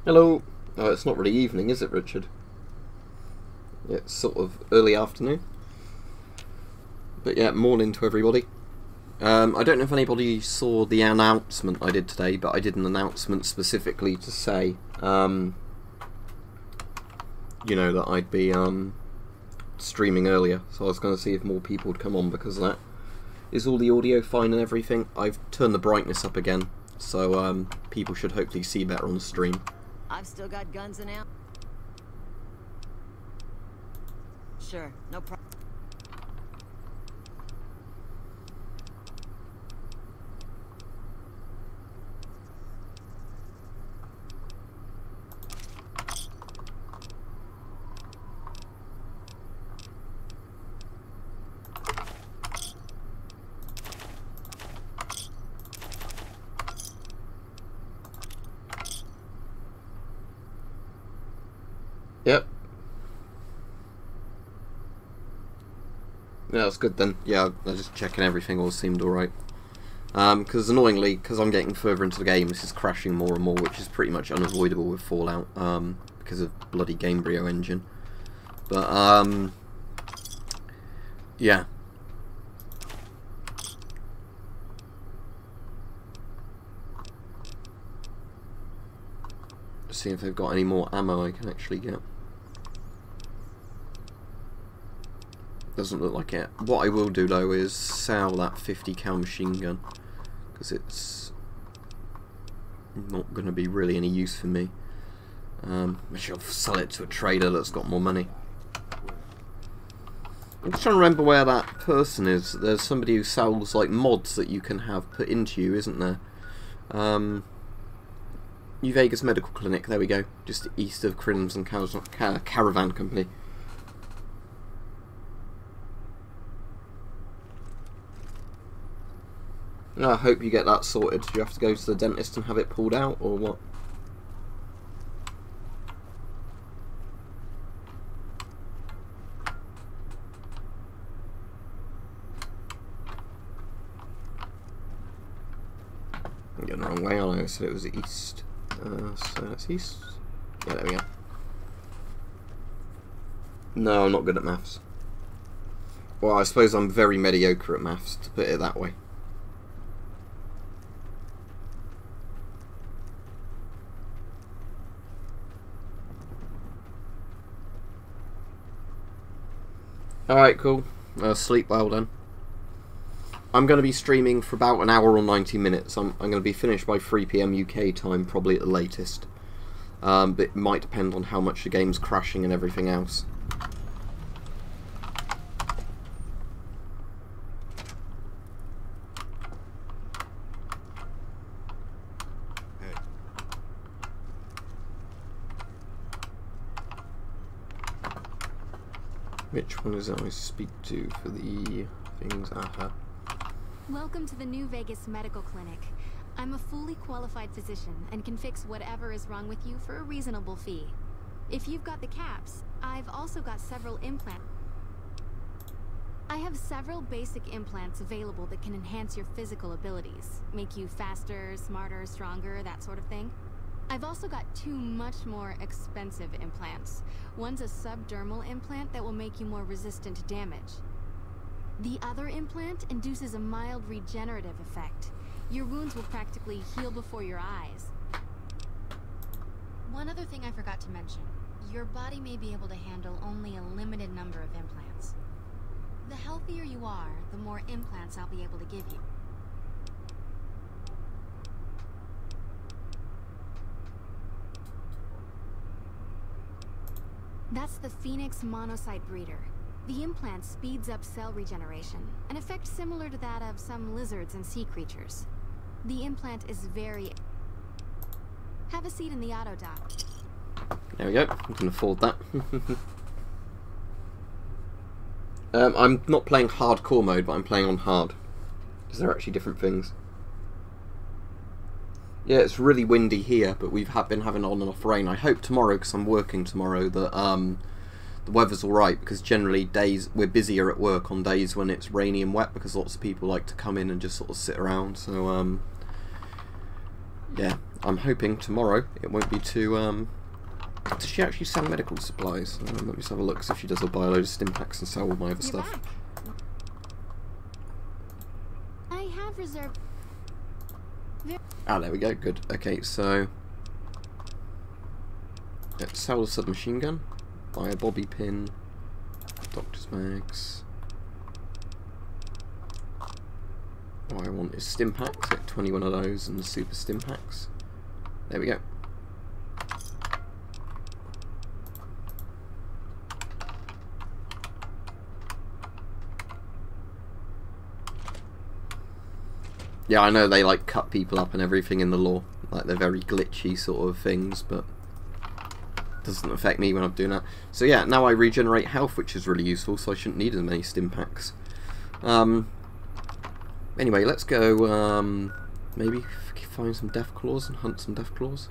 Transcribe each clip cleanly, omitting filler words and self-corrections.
Hello. Oh, it's not really evening, is it, Richard? It's sort of early afternoon. But yeah, morning to everybody. I don't know if anybody saw the announcement I did today, but I did an announcement specifically to say, you know, that I'd be streaming earlier. So I was going to see if more people would come on because of that. Is all the audio fine and everything? I've turned the brightness up again, so people should hopefully see better on the stream. I've still got guns and out. Sure, no problem. Yep. Yeah, that's good then. Yeah, I was just checking everything all seemed alright. Because annoyingly, because I'm getting further into the game, this is crashing more and more, which is pretty much unavoidable with Fallout, because of bloody Gamebryo engine. But, yeah. See if they've got any more ammo I can actually get. Doesn't look like it. What I will do though is sell that 50 cal machine gun, because it's not going to be really any use for me. Maybe I'll sell it to a trader that's got more money. I'm just trying to remember where that person is. There's somebody who sells like mods that you can have put into you, isn't there? New Vegas Medical Clinic, there we go, just east of Crimson Caravan Company. I hope you get that sorted. Do you have to go to the dentist and have it pulled out, or what? I'm getting the wrong way, aren't I? I said it was east. So that's east. Yeah, there we go. No, I'm not good at maths. Well, I suppose I'm very mediocre at maths, to put it that way. Alright, cool. Sleep well then. I'm going to be streaming for about an hour or 90 minutes. I'm going to be finished by 3 PM UK time, probably at the latest. But it might depend on how much the game's crashing and everything else. Which one is it I speak to for the things? Aha. Welcome to the New Vegas Medical Clinic. I'm a fully qualified physician and can fix whatever is wrong with you for a reasonable fee. If you've got the caps, I've also got several implants. I have several basic implants available that can enhance your physical abilities, make you faster, smarter, stronger, that sort of thing. I've also got two much more expensive implants. One's a subdermal implant that will make you more resistant to damage. The other implant induces a mild regenerative effect. Your wounds will practically heal before your eyes. One other thing I forgot to mention. Your body may be able to handle only a limited number of implants. The healthier you are, the more implants I'll be able to give you. That's the Phoenix monocyte breeder. The implant speeds up cell regeneration, an effect similar to that of some lizards and sea creatures. The implant is very... Have a seat in the auto dock. There we go, I can afford that. I'm not playing hardcore mode, but I'm playing on hard. Because they're actually different things. Yeah, it's really windy here, but we've been having on and off rain. I hope tomorrow, because I'm working tomorrow, that the weather's alright, because generally we're busier at work on days when it's rainy and wet, because lots of people like to come in and just sort of sit around. So yeah, I'm hoping tomorrow it won't be too... Does she actually sell medical supplies? Let me just have a look, see if she does. I'll buy a load of stim packs and sell all my other stuff. Back. I have reserved... Ah, there we go, good. Okay, so... let's sell the submachine gun, buy a bobby pin, doctor's bags. What I want is stim packs, get 21 of those, and the super stim packs. There we go. Yeah, I know they like cut people up and everything in the lore, like they're very glitchy sort of things, but doesn't affect me when I'm doing that. So yeah, now I regenerate health, which is really useful, so I shouldn't need as many stim packs. Anyway, let's go maybe find some death claws and hunt some death claws.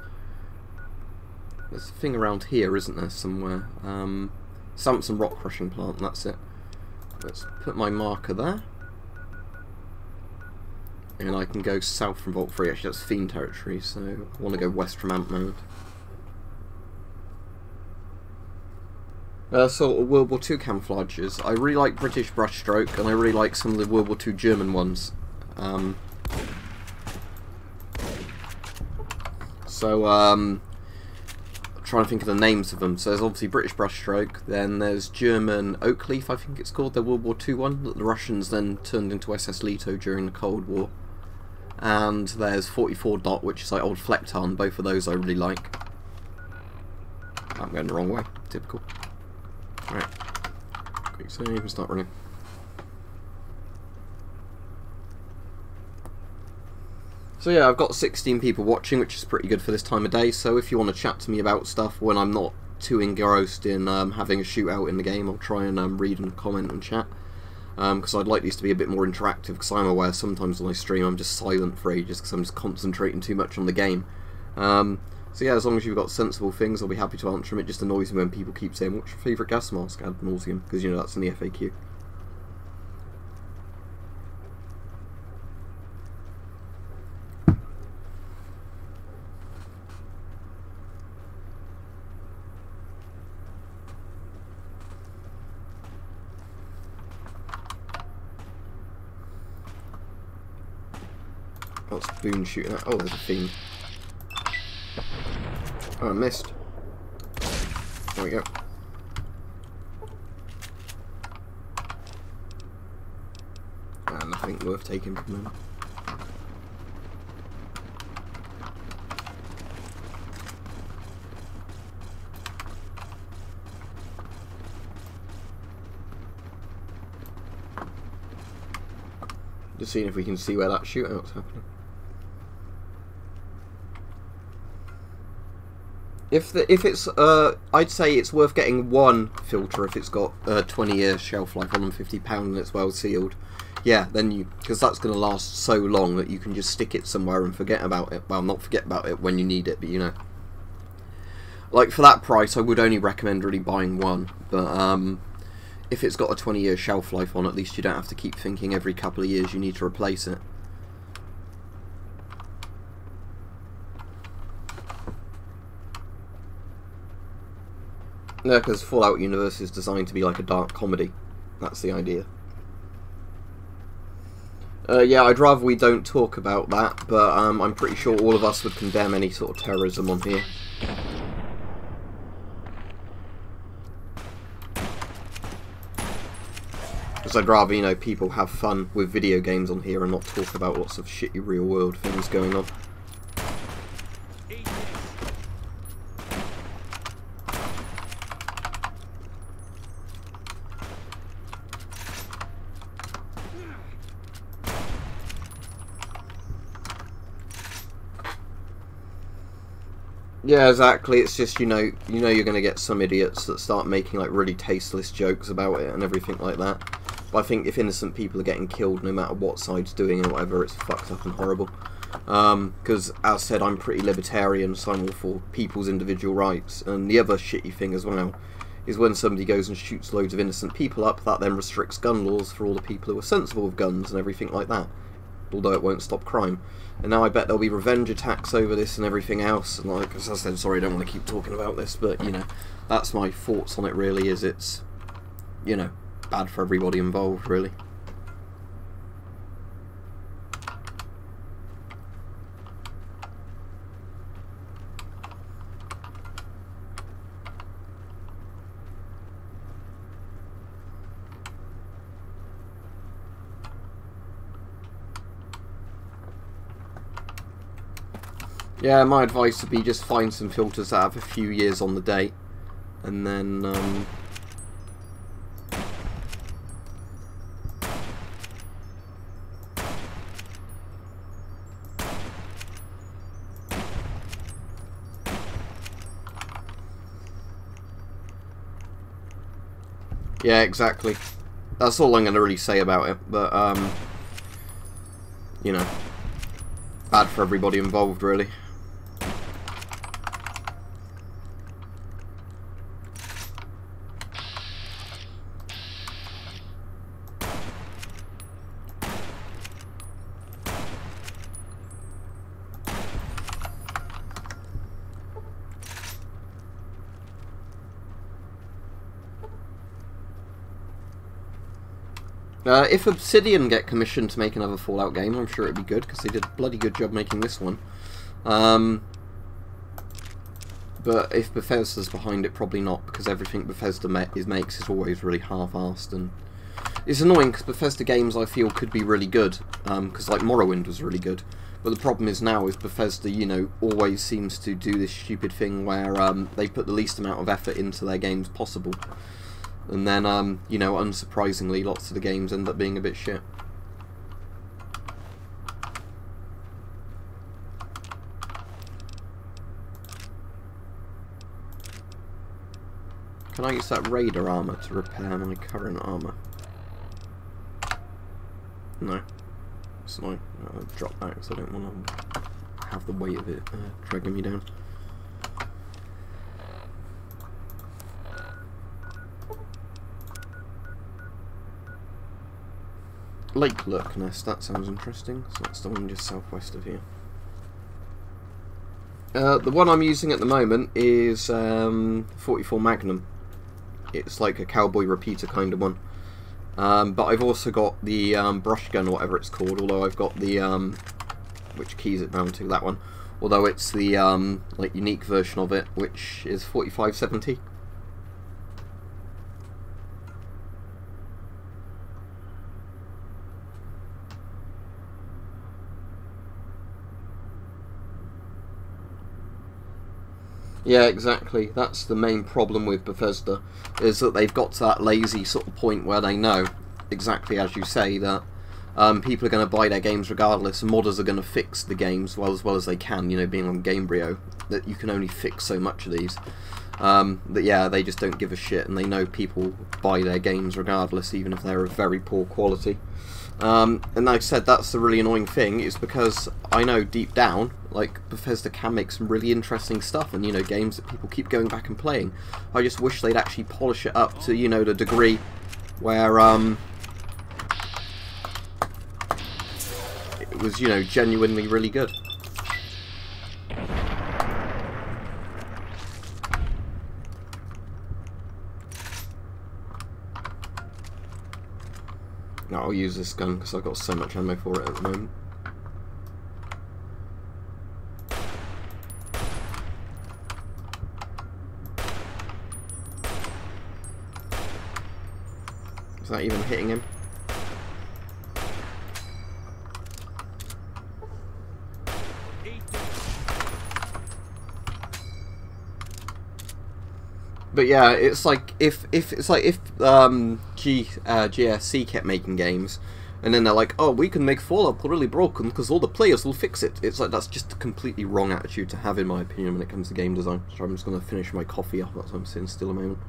There's a thing around here, isn't there, somewhere? Some rock crushing plant, and that's it. Let's put my marker there. And I can go south from Vault 3, actually that's Fiend territory, so I want to go west from Ant Mode. So World War II camouflages. I really like British brushstroke, and I really like some of the World War II German ones. I'm trying to think of the names of them. So there's obviously British brushstroke, then there's German oak leaf, I think it's called, the World War II one, that the Russians then turned into SS Leto during the Cold War. And there's 44 dot, which is like old Flecktarn. Both of those I really like. I'm going the wrong way. Typical. Right. Quick save and start running. So yeah, I've got 16 people watching, which is pretty good for this time of day. So if you want to chat to me about stuff when I'm not too engrossed in having a shootout in the game, I'll try and read and comment and chat. Because I'd like these to be a bit more interactive, because I'm aware sometimes when I stream I'm just silent for ages because I'm just concentrating too much on the game. So yeah, as long as you've got sensible things, I'll be happy to answer them. It just annoys me when people keep saying, what's your favourite gas mask ad nauseum? Because you know that's in the FAQ. What's Boone shooting at? Oh, there's a Fiend. Oh, I missed. There we go. Nothing worth taking from them. Just seeing if we can see where that shootout's happening. If it's I'd say it's worth getting one filter if it's got 20-year shelf life on them, £50 and it's well sealed. Yeah, then because that's going to last so long that you can just stick it somewhere and forget about it. Well, not forget about it when you need it, but you know. Like for that price, I would only recommend really buying one. But if it's got a 20-year shelf life on, at least you don't have to keep thinking every couple of years you need to replace it. Yeah, because Fallout Universe is designed to be like a dark comedy. That's the idea. Yeah, I'd rather we don't talk about that, but I'm pretty sure all of us would condemn any sort of terrorism on here. Because I'd rather, you know, people have fun with video games on here and not talk about lots of shitty real world things going on. Yeah, exactly. It's just, you know you're going to get some idiots that start making like really tasteless jokes about it and everything like that. But I think if innocent people are getting killed, no matter what side's doing it or whatever, it's fucked up and horrible. Because, as said, I'm pretty libertarian, so I'm all for people's individual rights. And the other shitty thing as well is when somebody goes and shoots loads of innocent people up, that then restricts gun laws for all the people who are sensible with guns and everything like that. although it won't stop crime. And now I bet there'll be revenge attacks over this and everything else. And like, as I said, sorry, I don't want to keep talking about this, but, you know, that's my thoughts on it, really, is it's, you know, bad for everybody involved, really. Yeah, my advice would be just find some filters that have a few years on the date, and then yeah, exactly. That's all I'm going to really say about it, but you know, bad for everybody involved, really. If Obsidian get commissioned to make another Fallout game, I'm sure it'd be good, because they did a bloody good job making this one. But if Bethesda's behind it, probably not, because everything Bethesda makes is always really half-assed, and it's annoying, because Bethesda games, I feel, could be really good, because, like, Morrowind was really good. But the problem is now is Bethesda, you know, always seems to do this stupid thing where they put the least amount of effort into their games possible. And then, you know, unsurprisingly, lots of the games end up being a bit shit. Can I use that Raider armor to repair my current armor? No. It's not. I'll drop that because I don't want to have the weight of it dragging me down. Lake Lurk Nest, that sounds interesting. So that's the one just southwest of here. The one I'm using at the moment is 44 Magnum. It's like a cowboy repeater kind of one. But I've also got the brush gun or whatever it's called, although I've got the, which keys it down to, that one. Although it's the like unique version of it, which is 4570. Yeah, exactly. That's the main problem with Bethesda, is that they've got to that lazy sort of point where they know, exactly as you say, that people are going to buy their games regardless, and modders are going to fix the games as well as they can, you know, being on Gamebryo, that you can only fix so much of these. That yeah, they just don't give a shit, and they know people buy their games regardless, even if they're of very poor quality. And like I said, that's the really annoying thing, is because I know deep down, like, Bethesda can make some really interesting stuff, and, you know, games that people keep going back and playing. I just wish they'd actually polish it up to, you know, the degree where, it was, you know, genuinely really good. No, I'll use this gun because I've got so much ammo for it at the moment. Is that even hitting him? But yeah, it's like if GSC kept making games, and then they're like, oh, we can make Fallout really broken because all the players will fix it. It's like, that's just a completely wrong attitude to have, in my opinion, when it comes to game design. So I'm just going to finish my coffee up. That's why I'm sitting still a moment.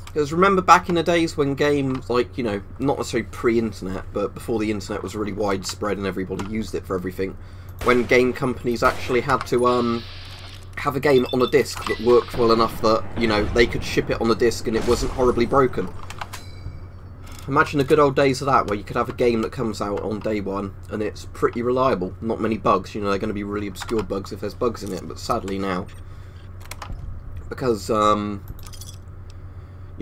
Because remember back in the days when games, like, you know, not necessarily pre-internet, but before the internet was really widespread and everybody used it for everything, when game companies actually had to have a game on a disc that worked well enough that, you know, they could ship it on a disc and it wasn't horribly broken. Imagine the good old days of that, where you could have a game that comes out on day one and it's pretty reliable. Not many bugs, you know, they're going to be really obscure bugs if there's bugs in it, but sadly now, because, you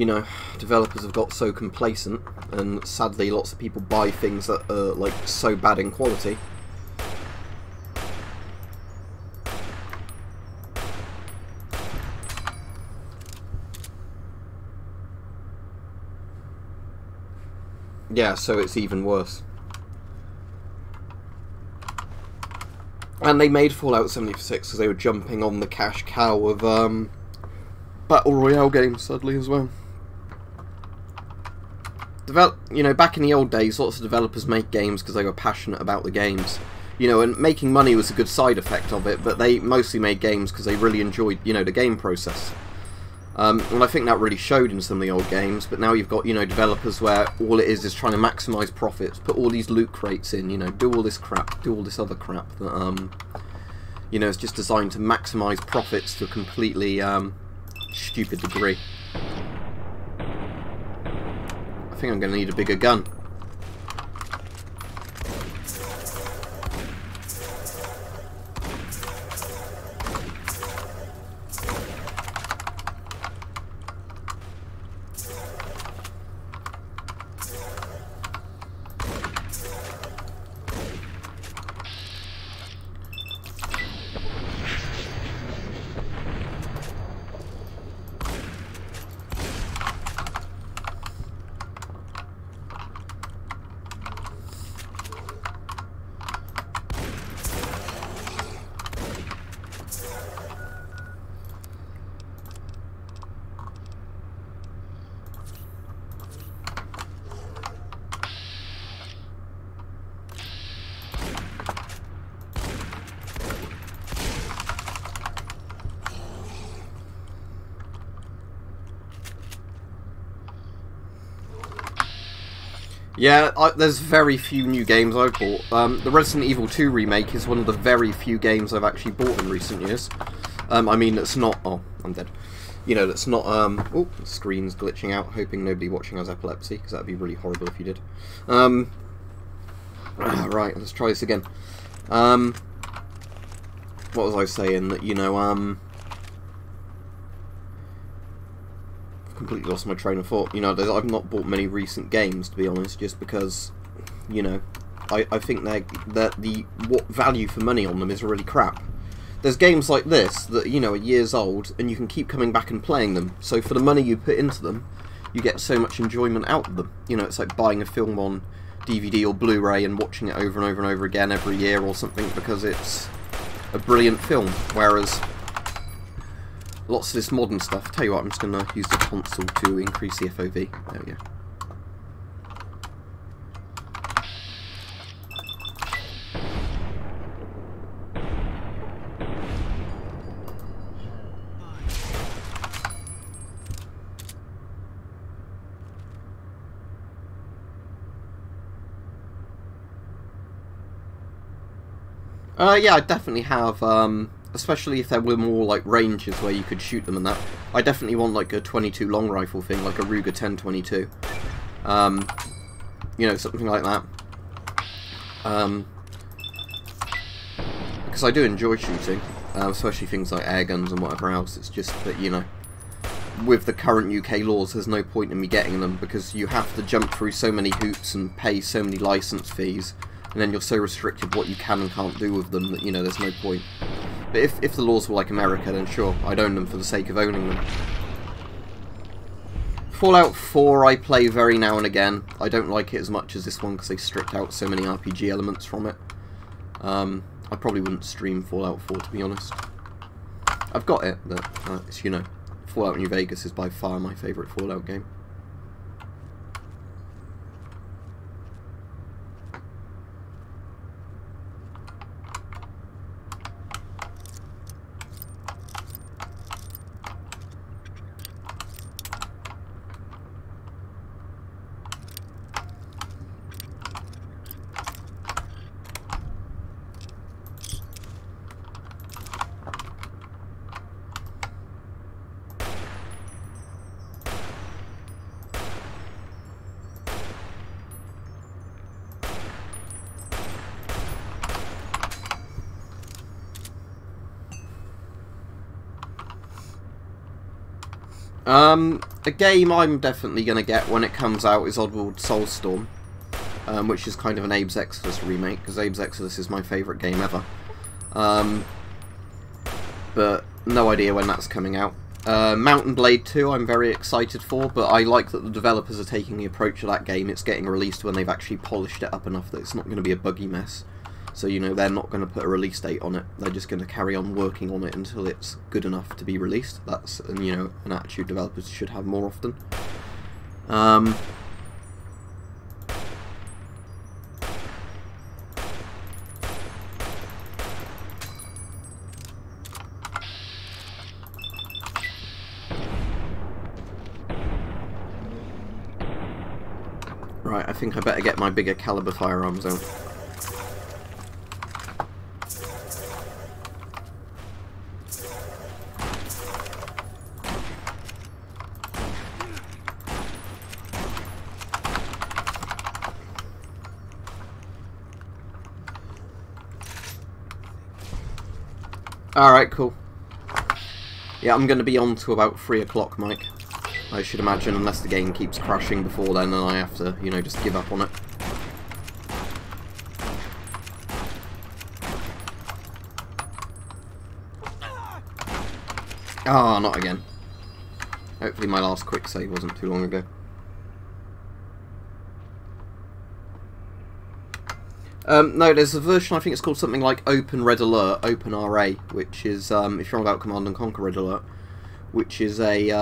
know, developers have got so complacent, and sadly lots of people buy things that are, like, so bad in quality. Yeah, so it's even worse. And they made Fallout 76 because they were jumping on the cash cow of Battle Royale games, sadly, as well. You know, back in the old days, lots of developers make games because they were passionate about the games. You know, and making money was a good side effect of it, but they mostly made games because they really enjoyed, you know, the game process. And I think that really showed in some of the old games, but now you've got, you know, developers where all it is trying to maximise profits, put all these loot crates in, you know, do all this crap, do all this other crap that, you know, is just designed to maximise profits to a completely, stupid degree. I think I'm going to need a bigger gun. Yeah, there's very few new games I've bought. The Resident Evil 2 remake is one of the very few games I've actually bought in recent years. I mean, it's not... Oh, I'm dead. You know, that's not... Oh, the screen's glitching out, hoping nobody watching has epilepsy, because that would be really horrible if you did. Right, let's try this again. What was I saying? That, you know, completely lost my train of thought. You know, I've not bought many recent games, to be honest, just because, you know, I think that what value for money on them is really crap. There's games like this that, you know, are years old and you can keep coming back and playing them, so for the money you put into them you get so much enjoyment out of them. You know, it's like buying a film on DVD or Blu-ray and watching it over and over and over again every year or something because it's a brilliant film, whereas lots of this modern stuff... Tell you what, I'm just going to use the console to increase the FOV. There we go. Yeah, I definitely have, especially if there were more, like, ranges where you could shoot them and that. I definitely want, like, a 22 long rifle thing, like a Ruger 1022. You know, something like that. Because I do enjoy shooting, especially things like air guns and whatever else. It's just that, you know, with the current UK laws, there's no point in me getting them, because you have to jump through so many hoops and pay so many license fees, and then you're so restricted what you can and can't do with them that, you know, there's no point. But if the laws were like America, then sure, I'd own them for the sake of owning them. Fallout 4 I play very now and again. I don't like it as much as this one because they stripped out so many RPG elements from it. I probably wouldn't stream Fallout 4, to be honest. I've got it, but it's, you know, Fallout New Vegas is by far my favourite Fallout game. A game I'm definitely going to get when it comes out is Oddworld Soulstorm, which is kind of an Abe's Exodus remake, because Abe's Exodus is my favourite game ever. But no idea when that's coming out. Mountain Blade 2 I'm very excited for, but I like that the developers are taking the approach of that game. It's getting released when they've actually polished it up enough that it's not going to be a buggy mess. So, you know, they're not going to put a release date on it. They're just going to carry on working on it until it's good enough to be released. That's, you know, an attitude developers should have more often. Right, I think I better get my bigger caliber firearms out. Alright, cool. Yeah, I'm going to be on to about 3 o'clock, Mike. I should imagine, unless the game keeps crashing before then, and I have to, you know, just give up on it. Ah, not again. Hopefully my last quick save wasn't too long ago. No, there's a version, I think it's called something like Open Red Alert, Open RA, which is, if you're on about Command & Conquer Red Alert, which is a,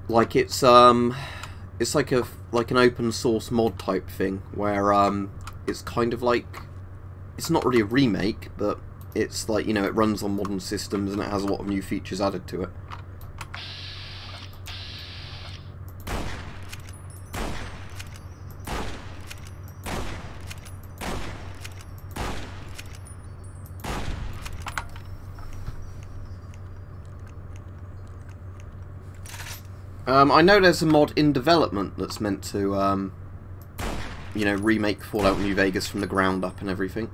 like it's like an open source mod type thing, where, it's kind of like, it's not really a remake, but it's like, you know, it runs on modern systems and it has a lot of new features added to it. I know there's a mod in development that's meant to, you know, remake Fallout New Vegas from the ground up and everything.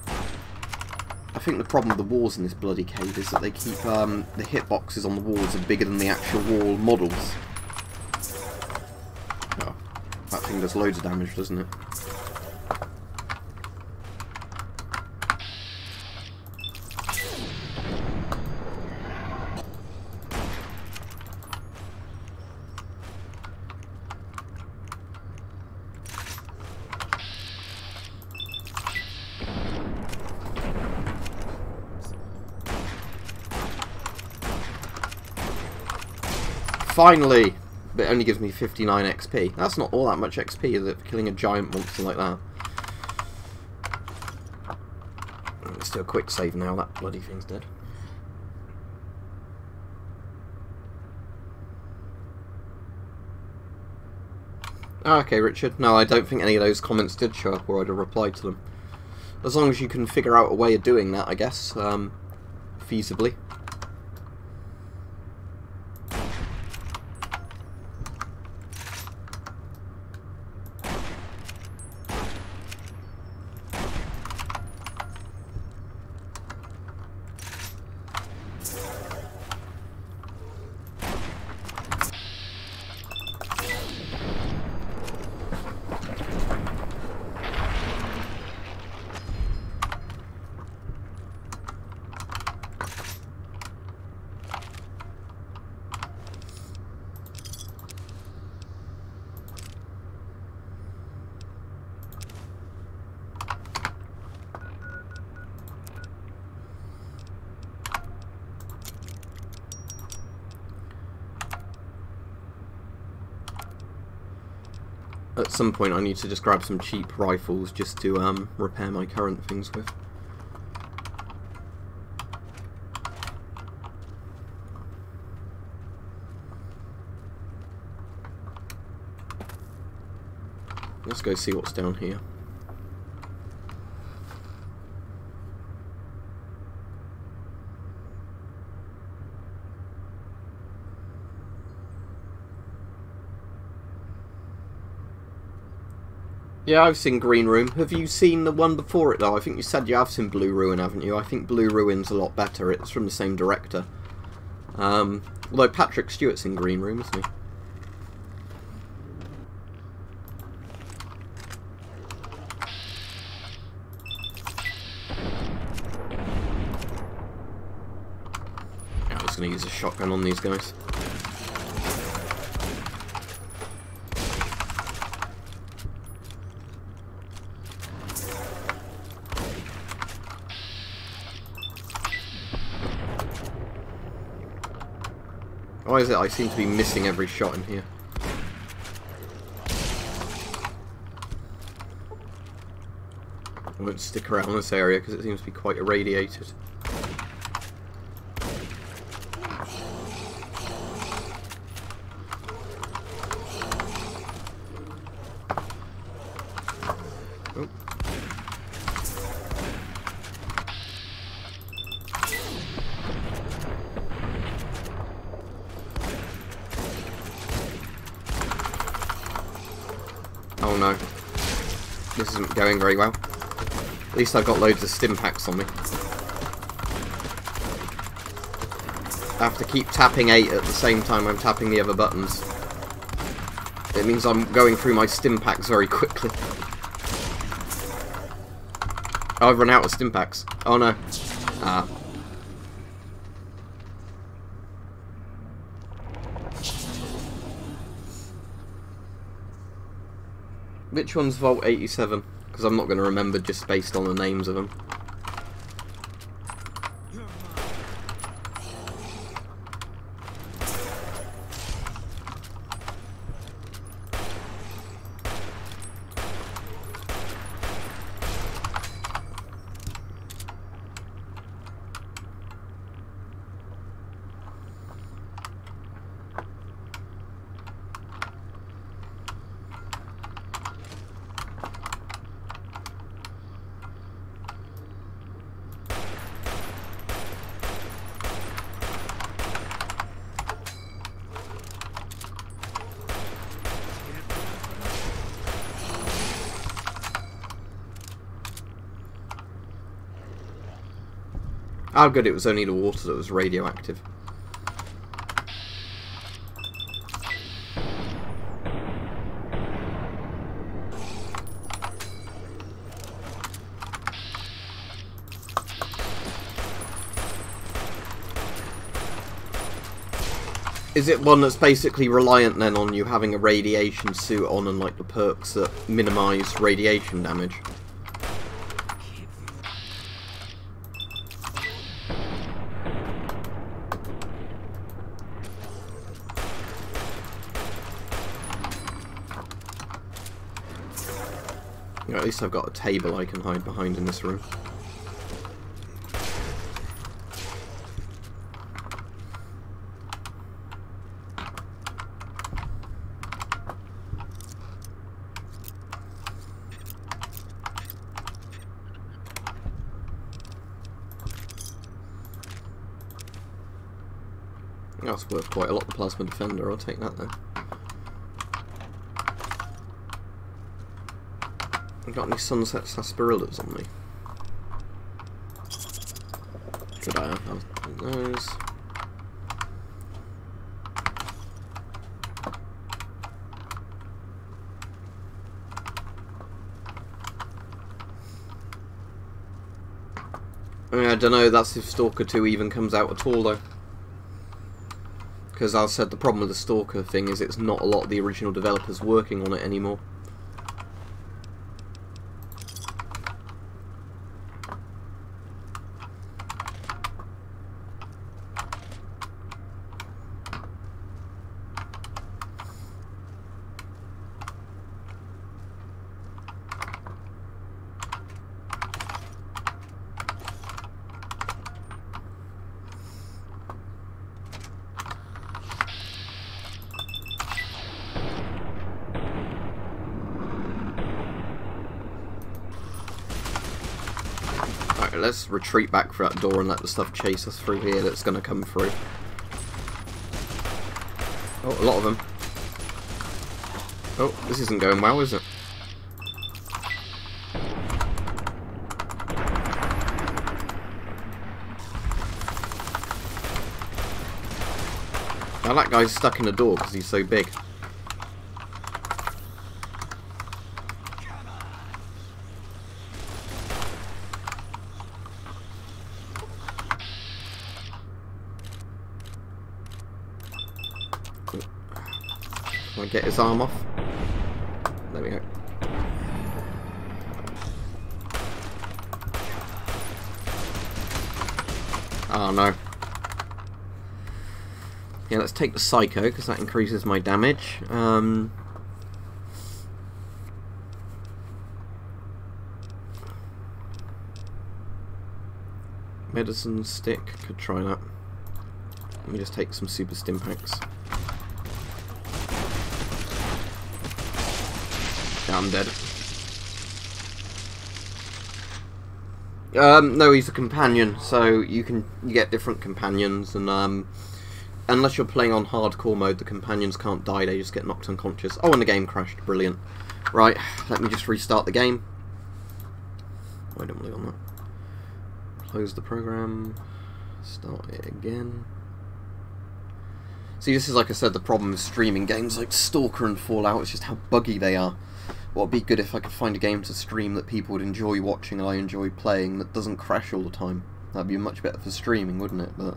I think the problem with the walls in this bloody cave is that they keep, the hitboxes on the walls are bigger than the actual wall models. Oh, that thing does loads of damage, doesn't it? Finally! But it only gives me 59 XP. That's not all that much XP, is it, for killing a giant monster like that? Let's do a quick save now, that bloody thing's dead. Okay, Richard. No, I don't think any of those comments did show up, or I'd have replied to them. As long as you can figure out a way of doing that, I guess, feasibly. At some point I need to just grab some cheap rifles just to repair my current things with. Let's go see what's down here. Yeah, I've seen Green Room. Have you seen the one before it, though? I think you said you have seen Blue Ruin, haven't you? I think Blue Ruin's a lot better. It's from the same director. Although Patrick Stewart's in green room, isn't he? Yeah, I was going to use a shotgun on these guys. Why is it I seem to be missing every shot in here? I won't stick around this area because it seems to be quite irradiated. Oh. Oh no, this isn't going very well. At least I've got loads of stim packs on me. I have to keep tapping 8 at the same time I'm tapping the other buttons. It means I'm going through my stim packs very quickly. Oh, I've run out of stim packs. Oh no. Ah. Which one's Vault 87? Because I'm not going to remember just based on the names of them. How good it was only the water that was radioactive. Is it one that's basically reliant then on you having a radiation suit on and like the perks that minimise radiation damage? At least I've got a table I can hide behind in this room. That's worth quite a lot, the Plasma Defender. I'll take that then. I've got any Sunset Sarsaparillas on me? Could I have those? I don't know, that's if Stalker 2 even comes out at all though. Because as I said, the problem with the Stalker thing is it's not a lot of the original developers working on it anymore. Let's retreat back for that door and let the stuff chase us through here that's going to come through. Oh, a lot of them. Oh, this isn't going well, is it? Now that guy's stuck in a door because he's so big. Can I get his arm off? There we go. Oh no. Yeah, let's take the Psycho, because that increases my damage. Medicine stick, could try that. Let me just take some super stim packs. Yeah, I'm dead. No, he's a companion, so you get different companions, and unless you're playing on hardcore mode, the companions can't die, they just get knocked unconscious. Oh, and the game crashed. Brilliant. Right, let me just restart the game. Oh, I don't believe on that. Close the program. Start it again. See, this is, like I said, the problem with streaming games like Stalker and Fallout. It's just how buggy they are. What would be good if I could find a game to stream that people would enjoy watching and I enjoy playing that doesn't crash all the time. That'd be much better for streaming, wouldn't it? But,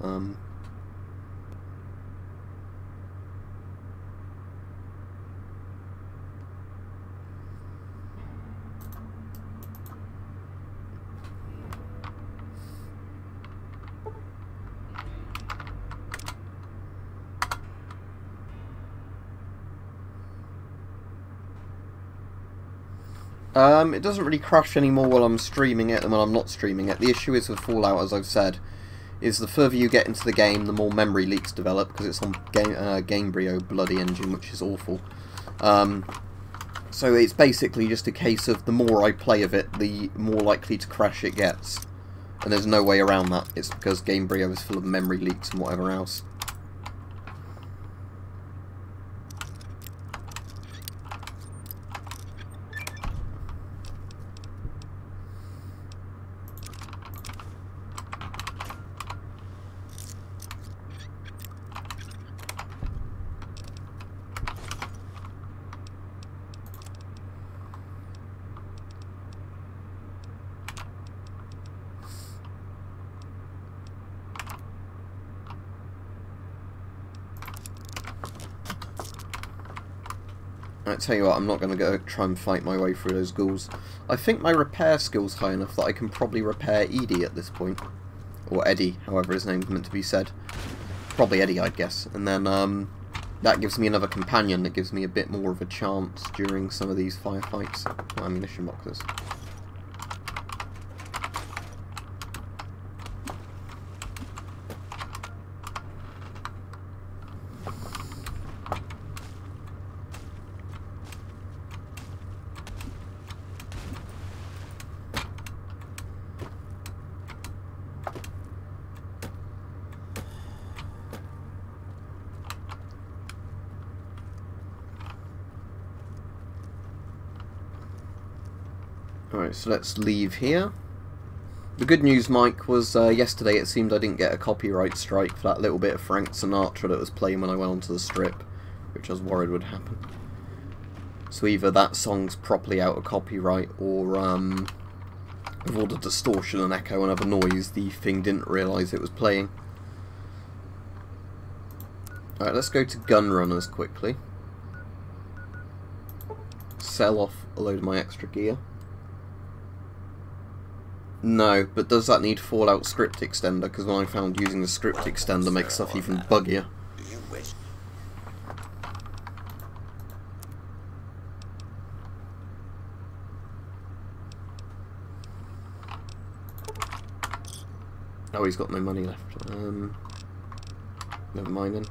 it doesn't really crash anymore while I'm streaming it than when I'm not streaming it. The issue is with Fallout, as I've said, is the further you get into the game, the more memory leaks develop, because it's on Gamebryo bloody engine, which is awful. So it's basically just a case of the more I play of it, the more likely to crash it gets. And there's no way around that. It's because Gamebryo is full of memory leaks and whatever else. I tell you what, I'm not going to go try and fight my way through those ghouls. I think my repair skill's high enough that I can probably repair Edie at this point. Or Eddie, however his name's meant to be said. Probably Eddie, I'd guess. And then that gives me another companion that gives me a bit more of a chance during some of these firefights. Oh, ammunition boxes. Alright, so let's leave here. The good news, Mike, was yesterday it seemed I didn't get a copyright strike for that little bit of Frank Sinatra that was playing when I went onto the strip, which I was worried would happen. So either that song's properly out of copyright, or with all the distortion and echo and other noise, the thing didn't realise it was playing. Alright, let's go to gun runners quickly. Sell off a load of my extra gear. No, but does that need Fallout script extender? Because when I found using the script extender makes stuff even buggier. Oh, he's got no money left. Never mind then.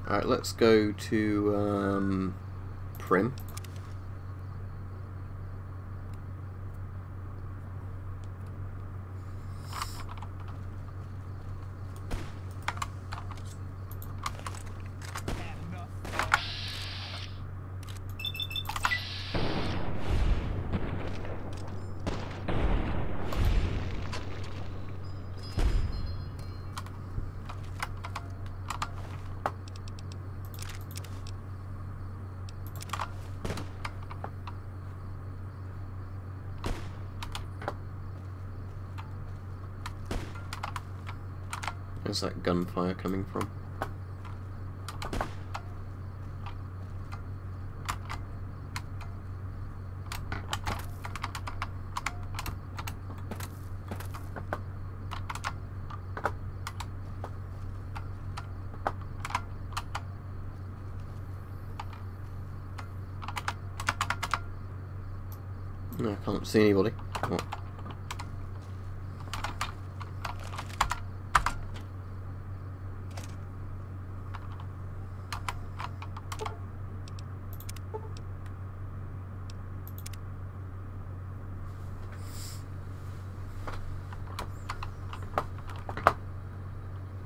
Alright, let's go to Prim. Where's that gunfire coming from? No, I can't see anybody. Oh.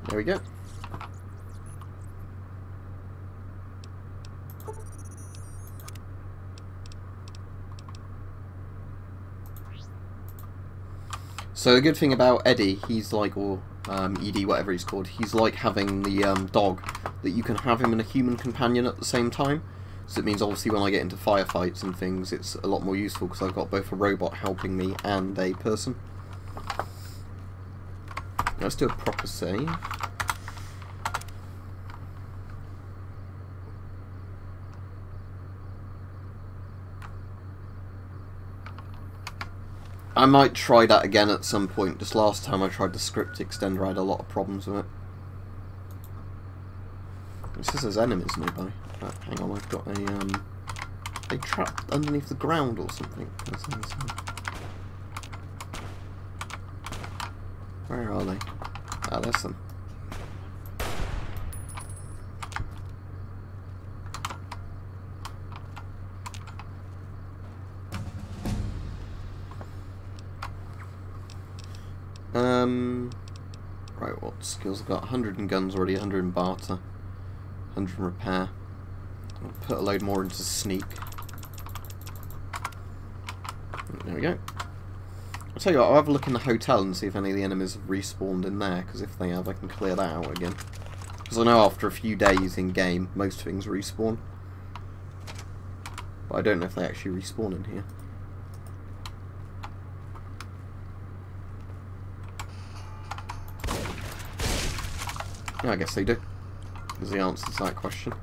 There we go. So the good thing about Eddie, he's like, or ED, whatever he's called, he's like having the dog, that you can have him and a human companion at the same time. So it means obviously when I get into firefights and things, it's a lot more useful because I've got both a robot helping me and a person. Let's do a proper save. I might try that again at some point. Just last time I tried the script extender, I had a lot of problems with it. It says there's enemies nearby. Oh, hang on, I've got a they trapped underneath the ground or something. Where are they? Ah, there's some. Right, what skills I've got? 100 in guns already, 100 in barter, 100 in repair. I'll put a load more into sneak. There we go. I'll tell you what, I'll have a look in the hotel and see if any of the enemies have respawned in there, because if they have, I can clear that out again. Because I know after a few days in game, most things respawn. But I don't know if they actually respawn in here. Yeah, I guess they do, is the answer to that question.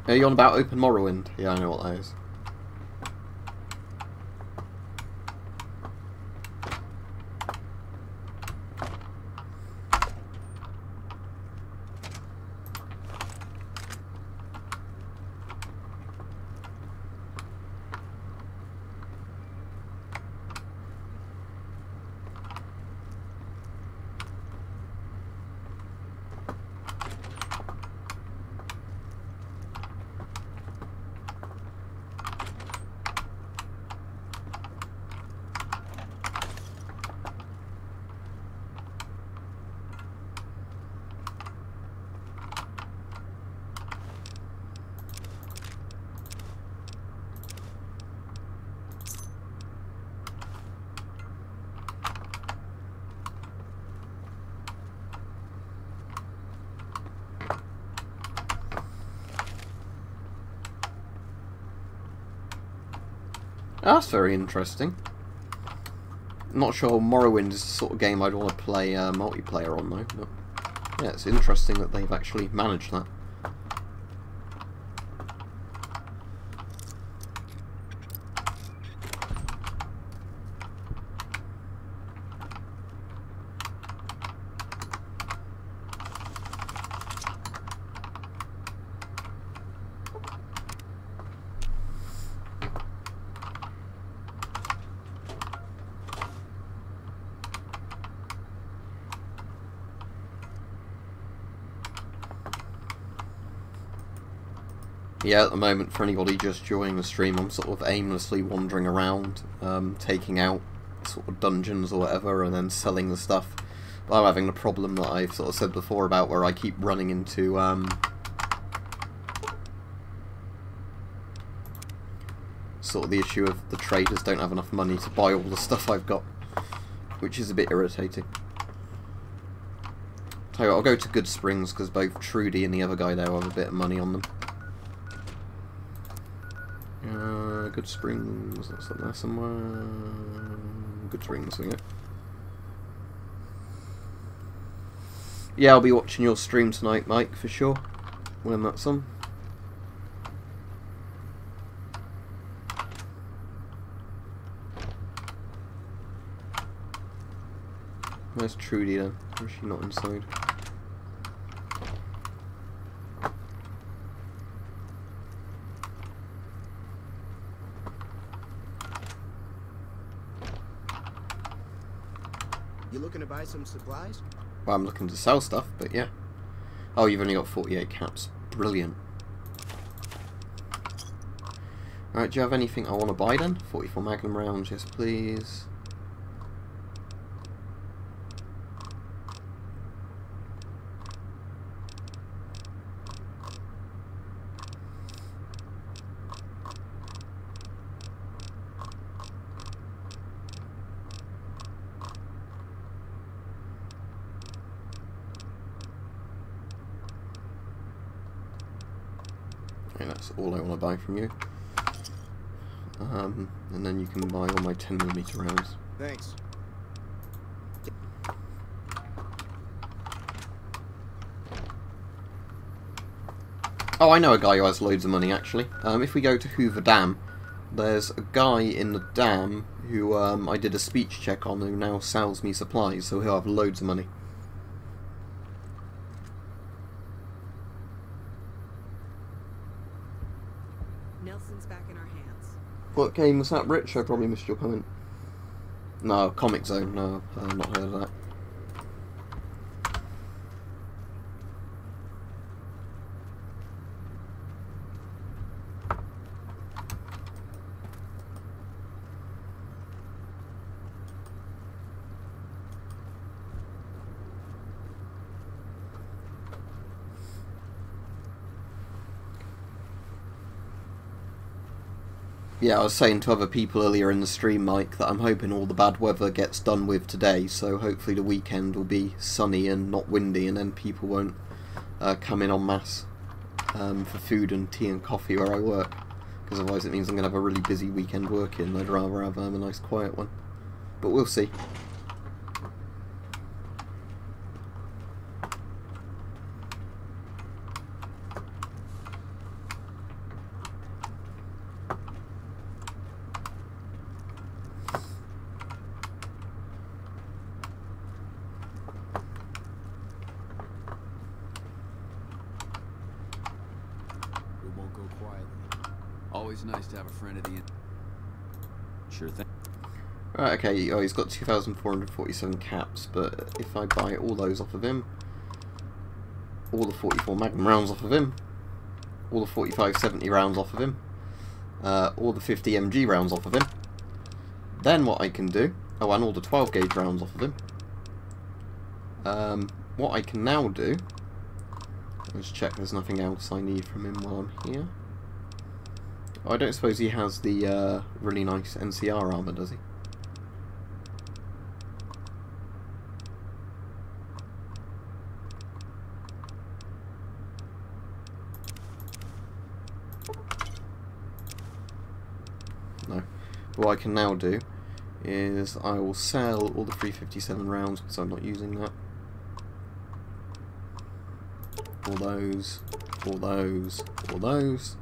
Are you on about Open Morrowind? Yeah, I know what that is. That's very interesting. Not sure Morrowind is the sort of game I'd want to play multiplayer on though, but yeah, it's interesting that they've actually managed that. Yeah, at the moment, for anybody just joining the stream, I'm sort of aimlessly wandering around, taking out sort of dungeons or whatever, and then selling the stuff. But I'm having the problem that I've sort of said before about where I keep running into sort of the issue of the traders don't have enough money to buy all the stuff I've got, which is a bit irritating. Tell you what, I'll go to Good Springs because both Trudy and the other guy there have a bit of money on them. Good Springs, that's up there somewhere. Good Springs, isn't it? Yeah, I'll be watching your stream tonight, Mike, for sure, when that's on. Where's Trudy then? Or is she not inside? You looking to buy some supplies? Well, I'm looking to sell stuff, but yeah. Oh, you've only got 48 caps. Brilliant. Alright, do you have anything I want to buy then? 44 Magnum rounds, yes please. That's all I want to buy from you. And then you can buy all my 10mm rounds. Thanks. Oh, I know a guy who has loads of money, actually. If we go to Hoover Dam, there's a guy in the dam who I did a speech check on who now sells me supplies, so he'll have loads of money. Nelson's back in our hands. What game was that, Rich? I probably missed your comment. No, Comic Zone. No, I've not heard of that. Yeah, I was saying to other people earlier in the stream, Mike, that I'm hoping all the bad weather gets done with today, so hopefully the weekend will be sunny and not windy, and then people won't come in en masse for food and tea and coffee where I work, because otherwise it means I'm going to have a really busy weekend working. I'd rather have a nice quiet one, but we'll see. Always nice to have a friend at the end. Sure thing. Right, okay, oh, he's got 2,447 caps, but if I buy all those off of him, all the 44 Magnum rounds off of him, all the 45-70 rounds off of him, all the 50 MG rounds off of him, then what I can do, oh, and all the 12 gauge rounds off of him, what I can now do, let's check there's nothing else I need from him while I'm here. Oh, I don't suppose he has the really nice NCR armor, does he? No. What I can now do is I will sell all the 357 rounds because I'm not using that. All those, all those, all those.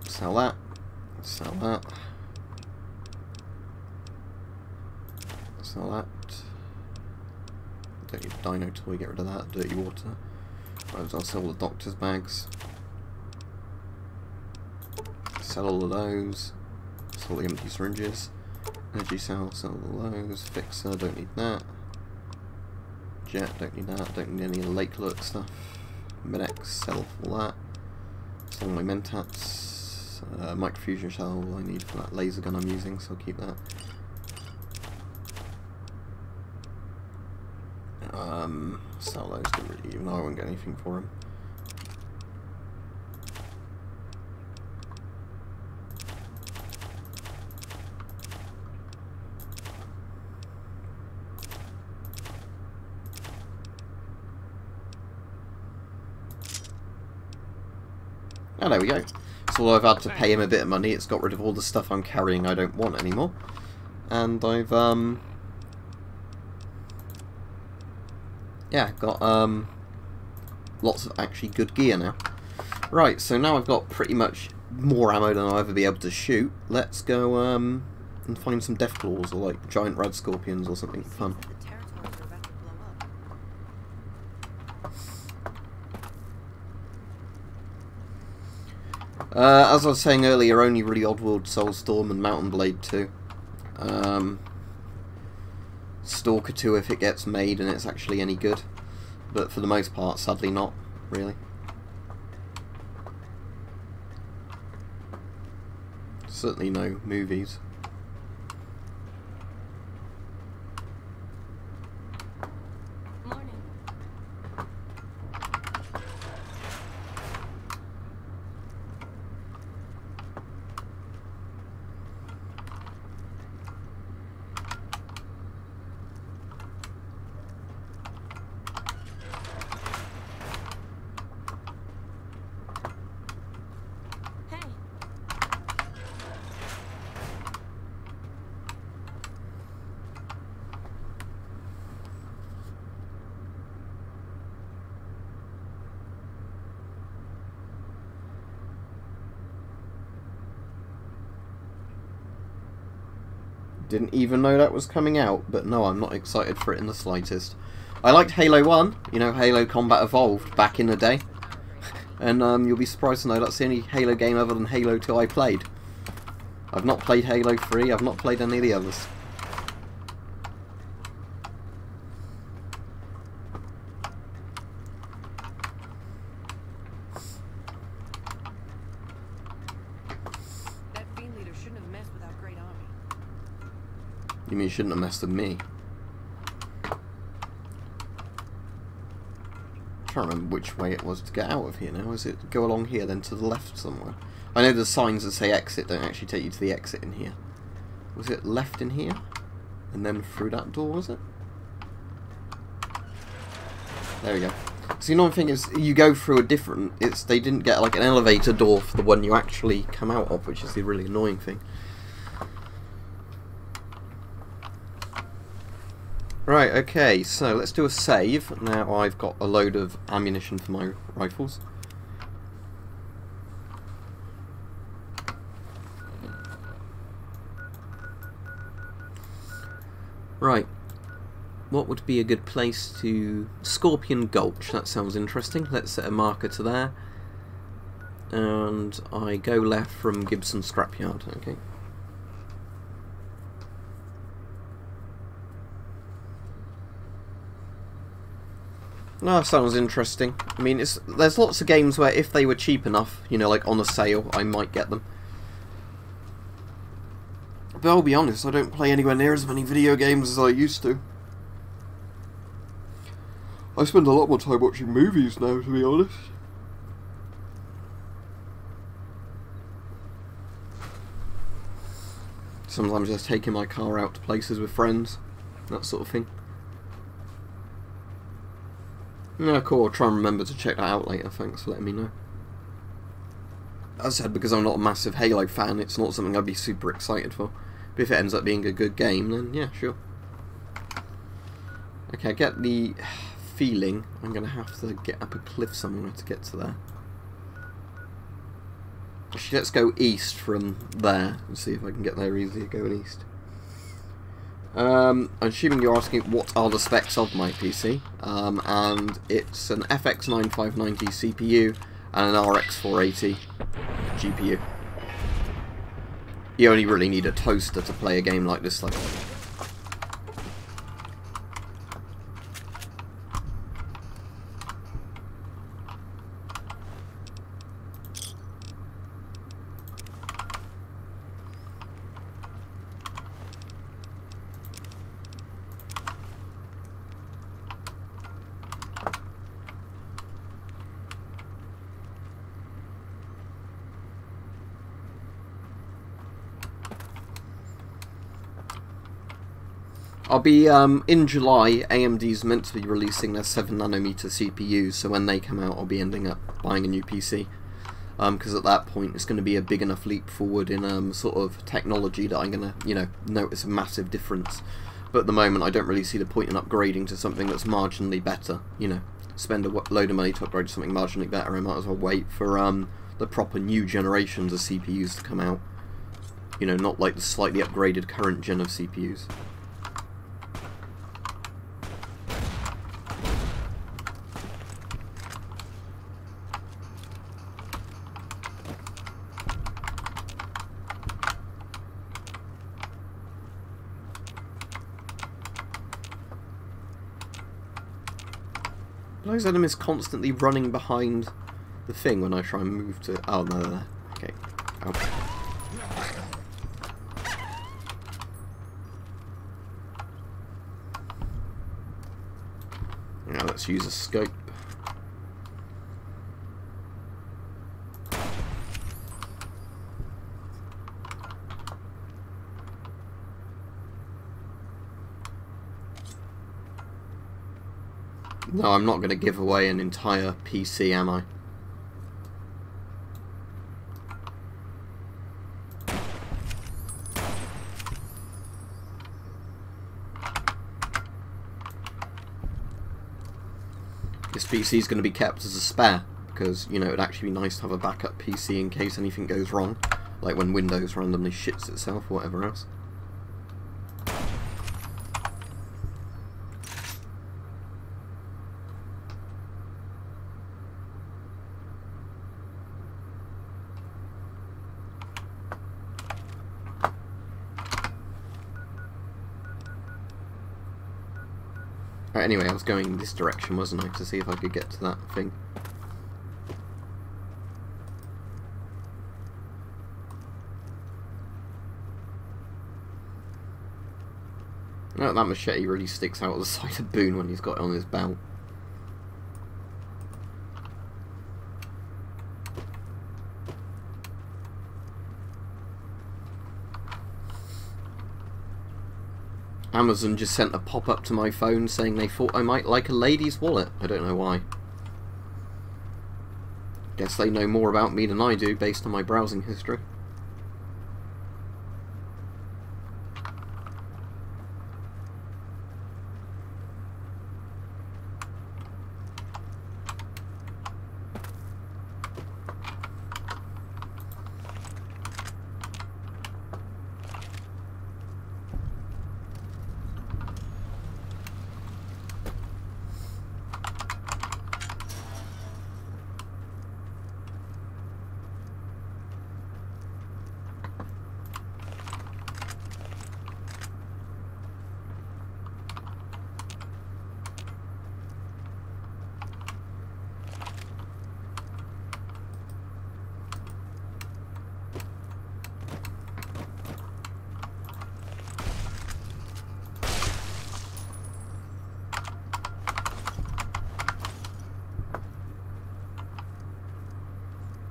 Sell that. Sell that. Sell that. Don't need a dino toy, get rid of that. Dirty water. Right, I'll sell all the doctor's bags. Sell all of those. Sell the empty syringes. Energy cell, sell all those. Fixer, don't need that. Jet, don't need that. Don't need any of the lake alert stuff. Medex, sell all that. Some of my mentats, microfusion shell I need for that laser gun I'm using, so I'll keep that. Sell those, don't really, even though I won't get anything for them. Oh, there we go. So I've had to pay him a bit of money, it's got rid of all the stuff I'm carrying I don't want anymore. And I've, yeah, got, lots of actually good gear now. Right, so now I've got pretty much more ammo than I'll ever be able to shoot. Let's go, and find some deathclaws, or like giant red scorpions or something fun. The territories are about to blow up. As I was saying earlier, only really Oddworld, Soulstorm and Mountain Blade 2. Stalker 2 if it gets made and it's actually any good. But for the most part, sadly not, really. Certainly no movies. Didn't even know that was coming out, but no, I'm not excited for it in the slightest. I liked Halo 1, you know, Halo Combat Evolved, back in the day. And you'll be surprised to know that's the only Halo game other than Halo 2 I played. I've not played Halo 3, I've not played any of the others. That fiend leader shouldn't have messed with our great army. You mean you shouldn't have messed with me? I'm trying to remember which way it was to get out of here now. Is it go along here, then to the left somewhere? I know the signs that say exit don't actually take you to the exit in here. Was it left in here? And then through that door, was it? There we go. See, another thing is, you go through a different... they didn't get like an elevator door for the one you actually come out of, which is the really annoying thing. Right, okay, so let's do a save. Now I've got a load of ammunition for my rifles. Right, what would be a good place to... Scorpion Gulch, that sounds interesting. Let's set a marker to there. And I go left from Gibson Scrapyard, okay. No, sounds interesting. I mean, there's lots of games where if they were cheap enough, you know, like on a sale, I might get them. But I'll be honest, I don't play anywhere near as many video games as I used to. I spend a lot more time watching movies now, to be honest. Sometimes just taking my car out to places with friends, that sort of thing. Yeah, cool, I'll try and remember to check that out later, thanks for letting me know. As I said, because I'm not a massive Halo fan, it's not something I'd be super excited for. But if it ends up being a good game, then yeah, sure. Okay, I get the feeling I'm going to have to get up a cliff somewhere to get to there. Actually, let's go east from there and see if I can get there easier going east. I'm assuming you're asking what are the specs of my PC, and it's an FX 9590 CPU and an RX 480 GPU. You only really need a toaster to play a game like this, like. I'll be, in July, AMD's meant to be releasing their 7nm CPUs, so when they come out I'll be ending up buying a new PC. Because at that point it's going to be a big enough leap forward in sort of technology that I'm going to, you know, notice a massive difference. But at the moment I don't really see the point in upgrading to something that's marginally better, you know. Spend a load of money to upgrade to something marginally better. I might as well wait for the proper new generations of CPUs to come out. You know, not like the slightly upgraded current gen of CPUs. Those enemies constantly running behind the thing when I try and move to... Oh, no. Okay. Oh. Now let's use a scope. No, I'm not going to give away an entire PC, am I? This PC is going to be kept as a spare, because, you know, it'd actually be nice to have a backup PC in case anything goes wrong, like when Windows randomly shits itself or whatever else. Right, anyway, I was going this direction, wasn't I, to see if I could get to that thing. Oh, that machete really sticks out of the side of Boone when he's got it on his belt. Amazon just sent a pop-up to my phone saying they thought I might like a lady's wallet. I don't know why. Guess they know more about me than I do based on my browsing history.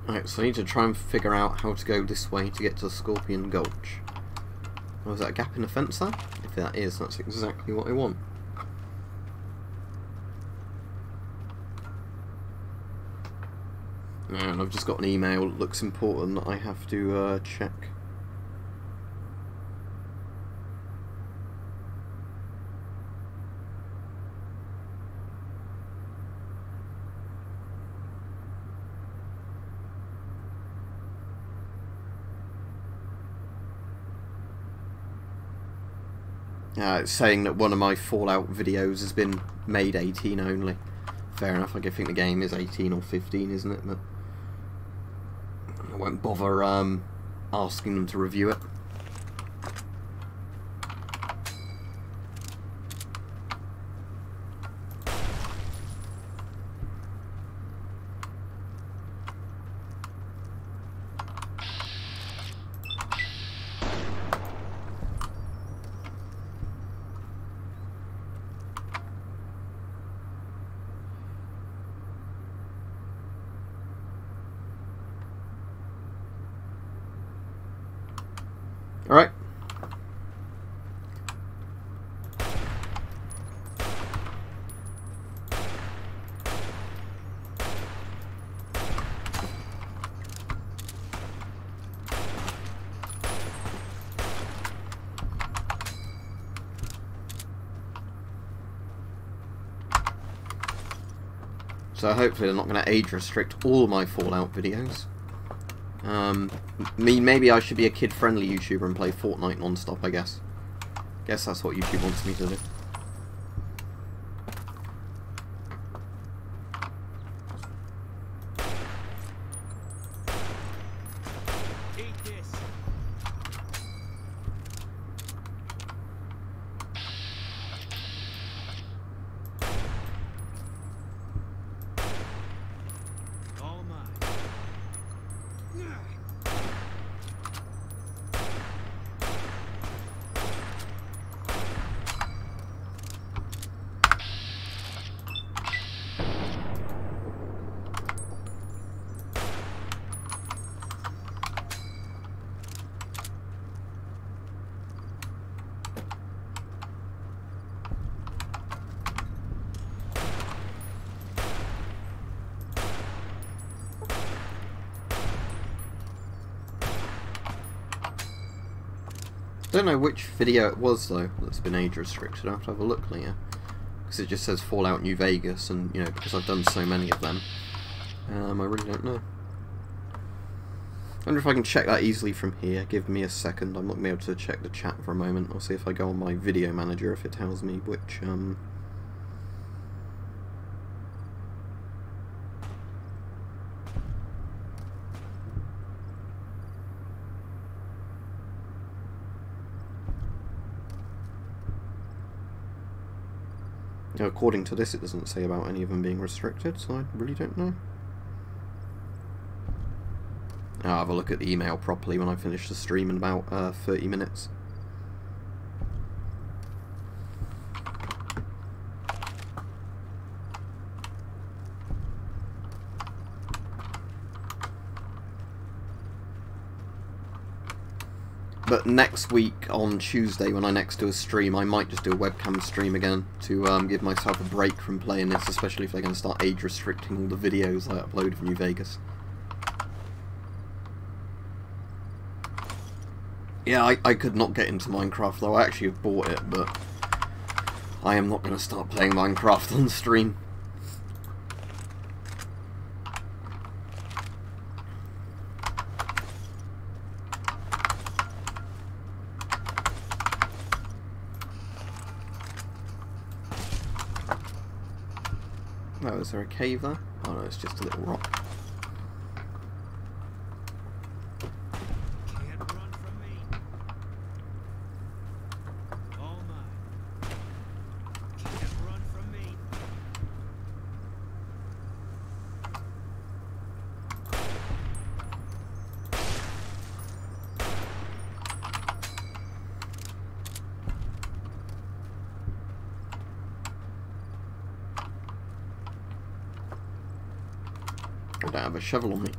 Right, so I need to try and figure out how to go this way to get to Scorpion Gulch. Oh, is that a gap in the fence there? If that is, that's exactly what I want. And I've just got an email that looks important that I have to check. It's saying that one of my Fallout videos has been made 18 only. Fair enough, I think the game is 18 or 15, isn't it? But I won't bother asking them to review it. So hopefully they're not going to age restrict all my Fallout videos. Maybe I should be a kid-friendly YouTuber and play Fortnite non-stop, I guess. Guess that's what YouTube wants me to do. I don't know which video it was though that's been age restricted. I'll have to have a look later, because it just says Fallout New Vegas, and you know, because I've done so many of them, I really don't know. I wonder if I can check that easily from here. Give me a second. I'm not going to be able to check the chat for a moment. I'll see if I go on my video manager if it tells me which according to this, it doesn't say about any of them being restricted, so I really don't know. I'll have a look at the email properly when I finish the stream in about 30 minutes. But next week on Tuesday, when I next do a stream, I might just do a webcam stream again to give myself a break from playing this, especially if they're going to start age restricting all the videos I upload of New Vegas. Yeah, I could not get into Minecraft though. I actually have bought it, but I am not going to start playing Minecraft on stream. Oh, is there a cave there? Oh no, it's just a little rock. Can't run from me. Oh my. Can't run from me. I don't have a shovel on me.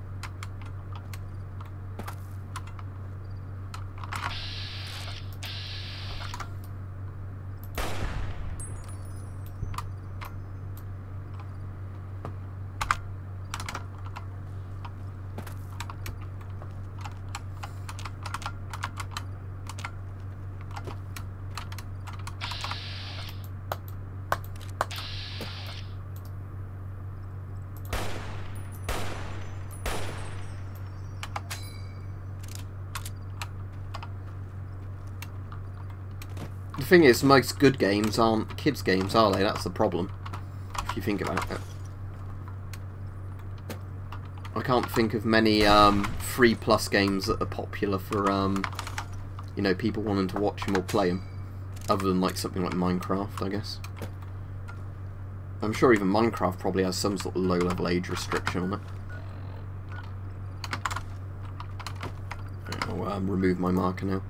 The thing is, most good games aren't kids' games, are they? That's the problem, if you think about it. I can't think of many free plus games that are popular for you know, people wanting to watch them or play them, other than like something like Minecraft, I guess. I'm sure even Minecraft probably has some sort of low-level age restriction on it. I'll remove my marker now.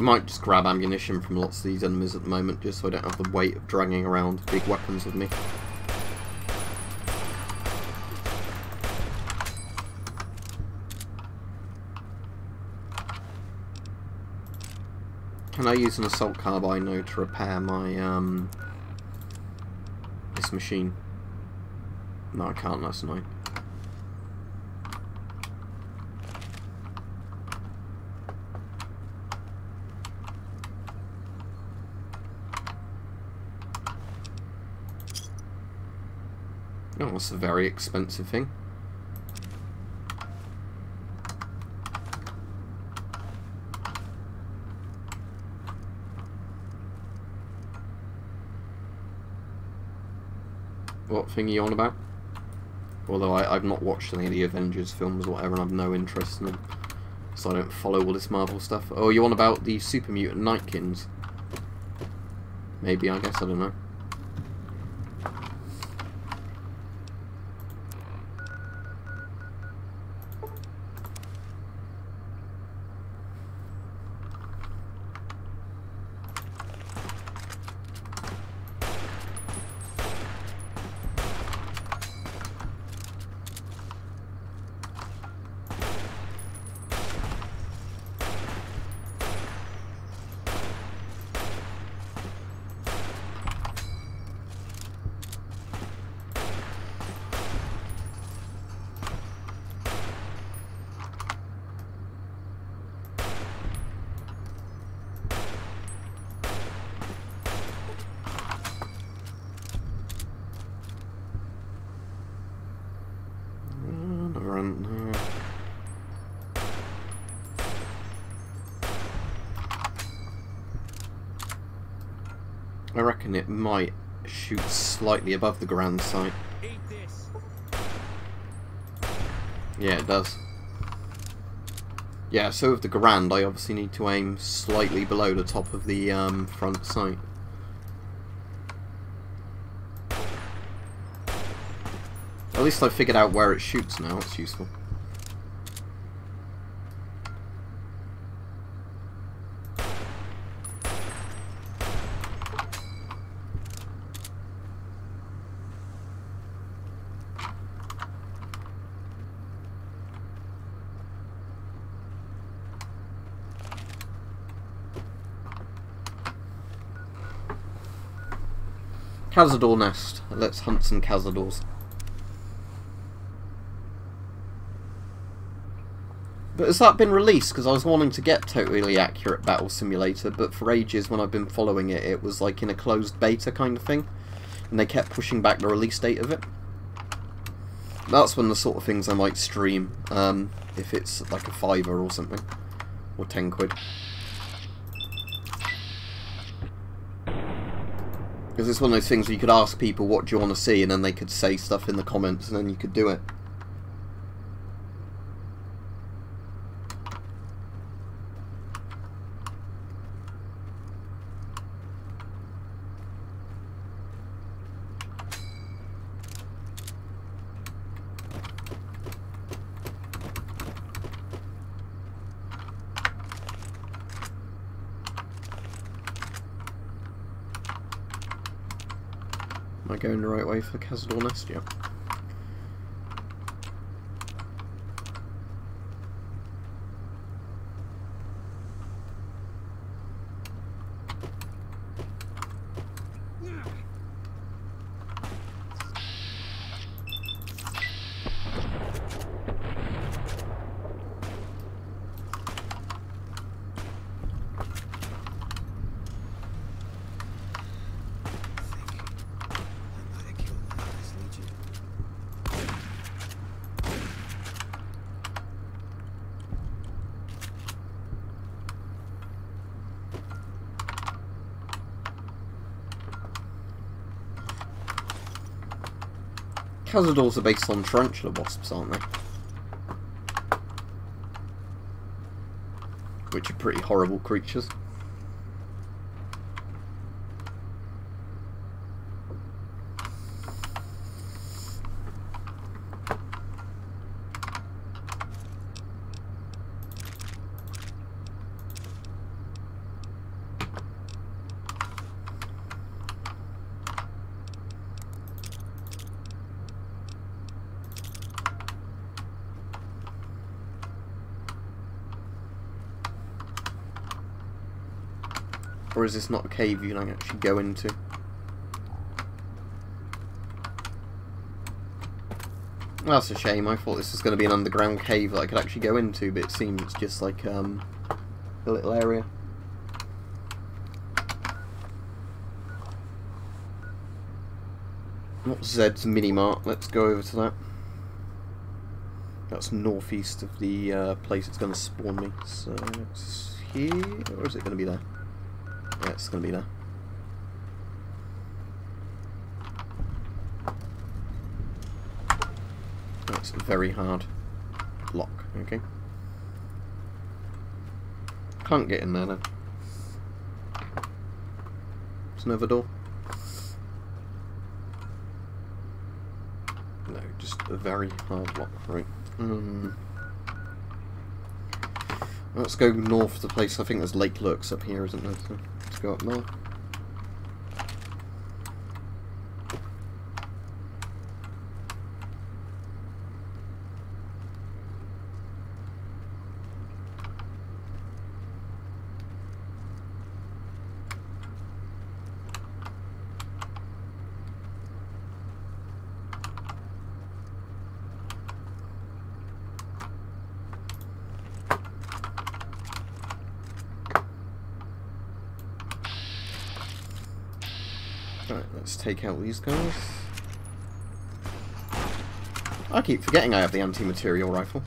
Might just grab ammunition from lots of these enemies at the moment, just so I don't have the weight of dragging around big weapons with me. Can I use an assault carbine now to repair my this machine? No, I can't. That's annoying. Oh, that's a very expensive thing. What thing are you on about? Although I've not watched any of the Avengers films or whatever, and I've no interest in them, so I don't follow all this Marvel stuff. Oh, you on about the Super Mutant Nightkins? Maybe, I guess, I don't know. I reckon it might shoot slightly above the ground sight. Eat this. Yeah, it does. Yeah, so with the Garand, I obviously need to aim slightly below the top of the front sight. At least I figured out where it shoots now, it's useful. Cazador nest. Let's hunt some Cazadors. But has that been released? Because I was wanting to get Totally Accurate Battle Simulator, but for ages when I've been following it, it was like in a closed beta kind of thing. And they kept pushing back the release date of it. That's one of the sort of things I might stream, if it's like a £5 or something. Or 10 quid. Because it's one of those things where you could ask people what do you want to see, and then they could say stuff in the comments, and then you could do it. Am I going the right way for Cazador Nest? Yeah. Cazadors are based on tarantula wasps, aren't they? Which are pretty horrible creatures. Or is this not a cave you can actually go into? That's a shame. I thought this was going to be an underground cave that I could actually go into, but it seems it's just like a little area. Not Zed's Minimart. Let's go over to that. That's northeast of the place it's going to spawn me. So it's here, or is it going to be there? Yeah, it's going to be there. That's a very hard lock. Okay. Can't get in there then. There's another door. No, just a very hard lock. Right. Let's go north to the place. I think there's Lake Lurks up here, isn't there? So let's go up north. Right, let's take out these guys. I keep forgetting I have the anti-material rifle.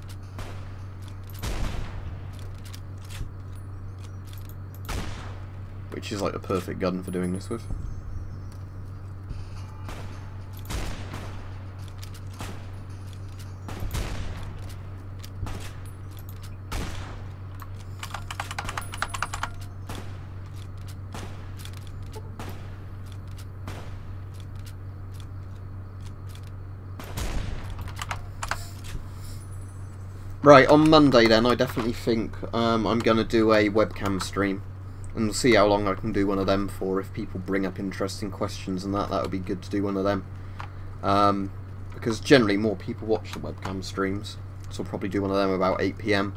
Which is like the perfect gun for doing this with. Right, on Monday then, I definitely think I'm going to do a webcam stream. And we'll see how long I can do one of them for. If people bring up interesting questions and that would be good to do one of them. Because generally more people watch the webcam streams. So I'll probably do one of them about 8 PM.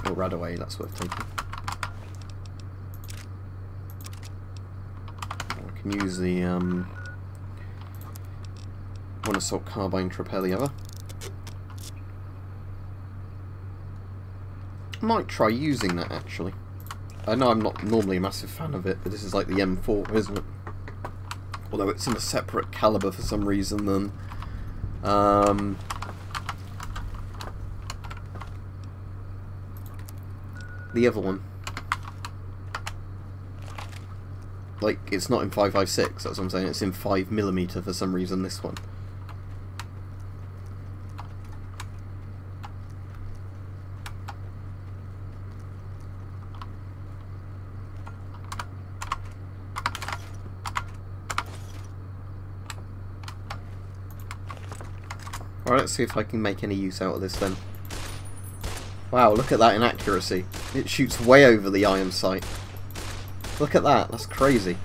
Or Radaway, that's worth taking. I can use the one assault carbine to repair the other. I might try using that actually. I know I'm not normally a massive fan of it, but this is like the M4, isn't it? Although it's in a separate caliber for some reason than the other one. Like, it's not in 5.56, that's what I'm saying, it's in 5mm for some reason, this one. Alright, let's see if I can make any use out of this then. Wow, look at that inaccuracy. It shoots way over the iron sight. Look at that, that's crazy.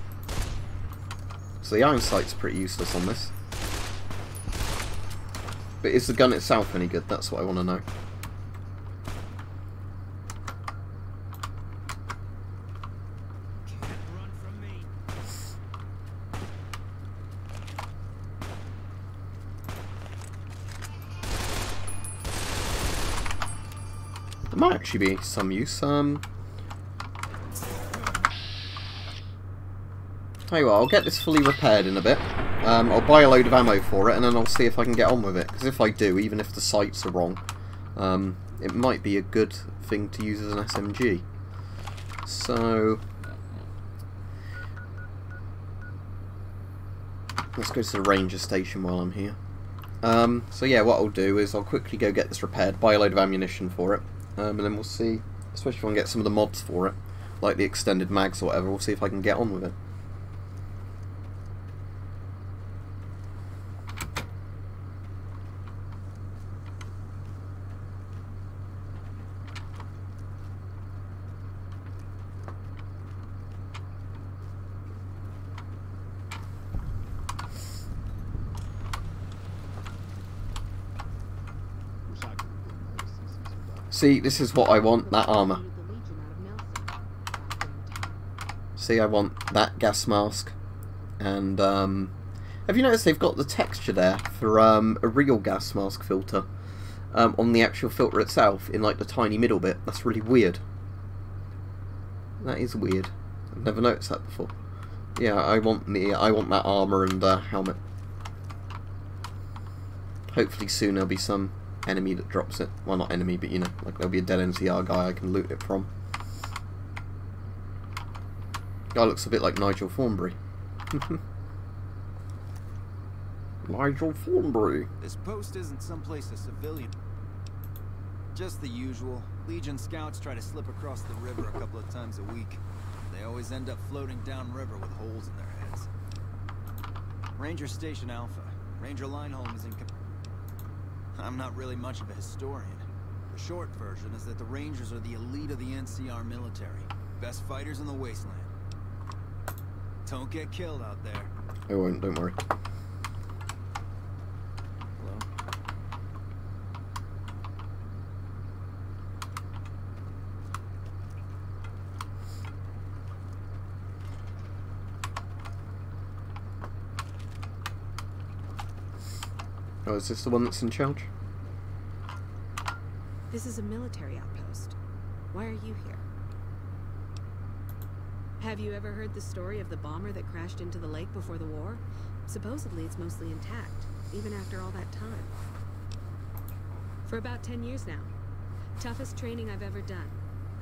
So the iron sight's pretty useless on this. But is the gun itself any good? That's what I want to know. Can't run from me. There might actually be some use. Tell you what, I'll get this fully repaired in a bit. I'll buy a load of ammo for it, and then I'll see if I can get on with it. Because if I do, even if the sights are wrong, it might be a good thing to use as an SMG. So let's go to the ranger station while I'm here. So yeah, what I'll do is I'll quickly go get this repaired, buy a load of ammunition for it, and then we'll see, especially if I can get some of the mods for it, like the extended mags or whatever, we'll see if I can get on with it. See, this is what I want, that armour. See, I want that gas mask. And, have you noticed they've got the texture there for, a real gas mask filter? On the actual filter itself, in, like, the tiny middle bit. That's really weird. That is weird. I've never noticed that before. Yeah, I want that armour and, helmet. Hopefully soon there'll be some enemy that drops it. Well, not enemy, but you know, like there'll be a dead NCR guy I can loot it from. Guy looks a bit like Nigel Thornberry. Nigel Thornberry. This post isn't someplace a civilian. Just the usual. Legion scouts try to slip across the river a couple of times a week. They always end up floating downriver with holes in their heads. Ranger Station Alpha. Ranger Lineholm is in... I'm not really much of a historian. The short version is that the Rangers are the elite of the NCR military. Best fighters in the wasteland. Don't get killed out there. I won't, don't worry. Hello? Oh, is this the one that's in charge? This is a military outpost. Why are you here? Have you ever heard the story of the bomber that crashed into the lake before the war? Supposedly it's mostly intact, even after all that time. For about 10 years now. Toughest training I've ever done,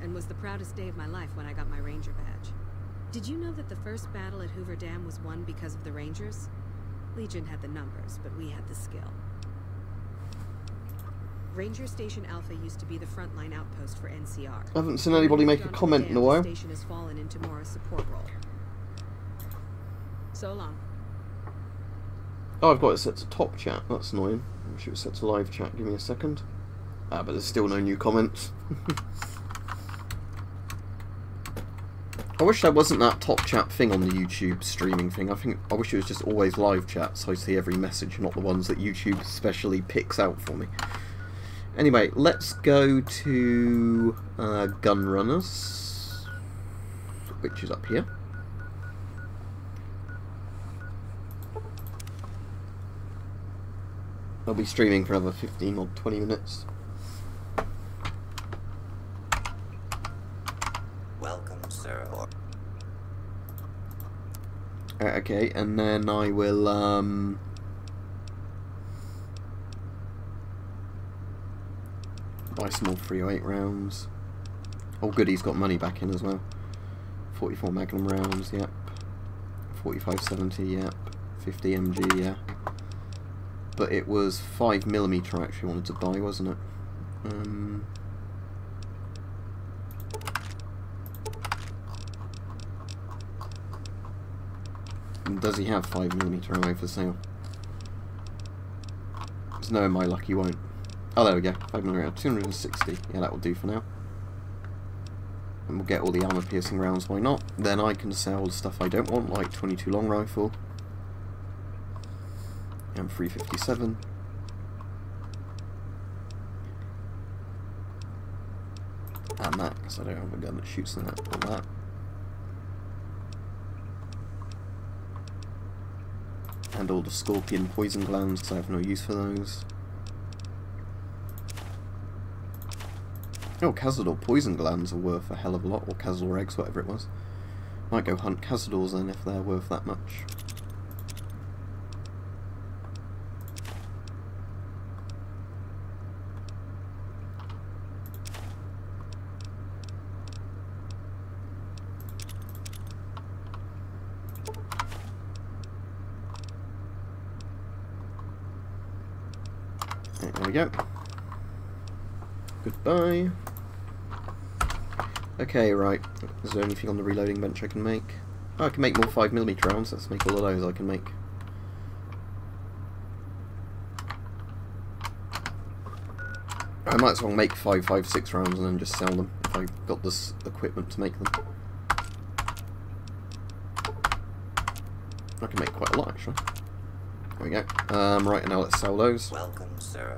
and was the proudest day of my life when I got my Ranger badge. Did you know that the first battle at Hoover Dam was won because of the Rangers? Legion had the numbers, but we had the skill. Ranger Station Alpha used to be the frontline outpost for NCR. I haven't seen anybody make a comment in a while. The station has fallen into more a support role. So long. Oh, I've got it set to top chat. That's annoying. I wish it was set to live chat. Give me a second. Ah, but there's still no new comments. I wish there wasn't that top chat thing on the YouTube streaming thing. I wish it was just always live chat, so I see every message, not the ones that YouTube specially picks out for me. Anyway, let's go to Gun Runners, which is up here. I'll be streaming for another 15 or 20 minutes. Welcome, sir. Okay, and then I will buy some more 308 rounds. Oh good, he's got money back in as well. 44 Magnum rounds, yep. 4570, yep. 50 MG, yeah. But it was 5mm I actually wanted to buy, wasn't it? Does he have 5mm ammo for sale? There's no in my luck he won't. Oh, there we go. 5mm, 260. Yeah, that will do for now. And we'll get all the armor-piercing rounds, why not? Then I can sell the stuff I don't want, like 22 long rifle. And 357. And that, because I don't have a gun that shoots in that, or that. And all the scorpion poison glands, because I have no use for those. Oh, Cazador poison glands are worth a hell of a lot, or Cazador eggs, whatever it was. Might go hunt Cazadors then if they're worth that much. There we go. Goodbye. Okay, right. Is there anything on the reloading bench I can make? Oh, I can make more 5mm rounds. Let's make all of those I can make. I might as well make 5.56 rounds and then just sell them if I've got this equipment to make them. I can make quite a lot actually. There we go. Right, now let's sell those. Welcome, sir.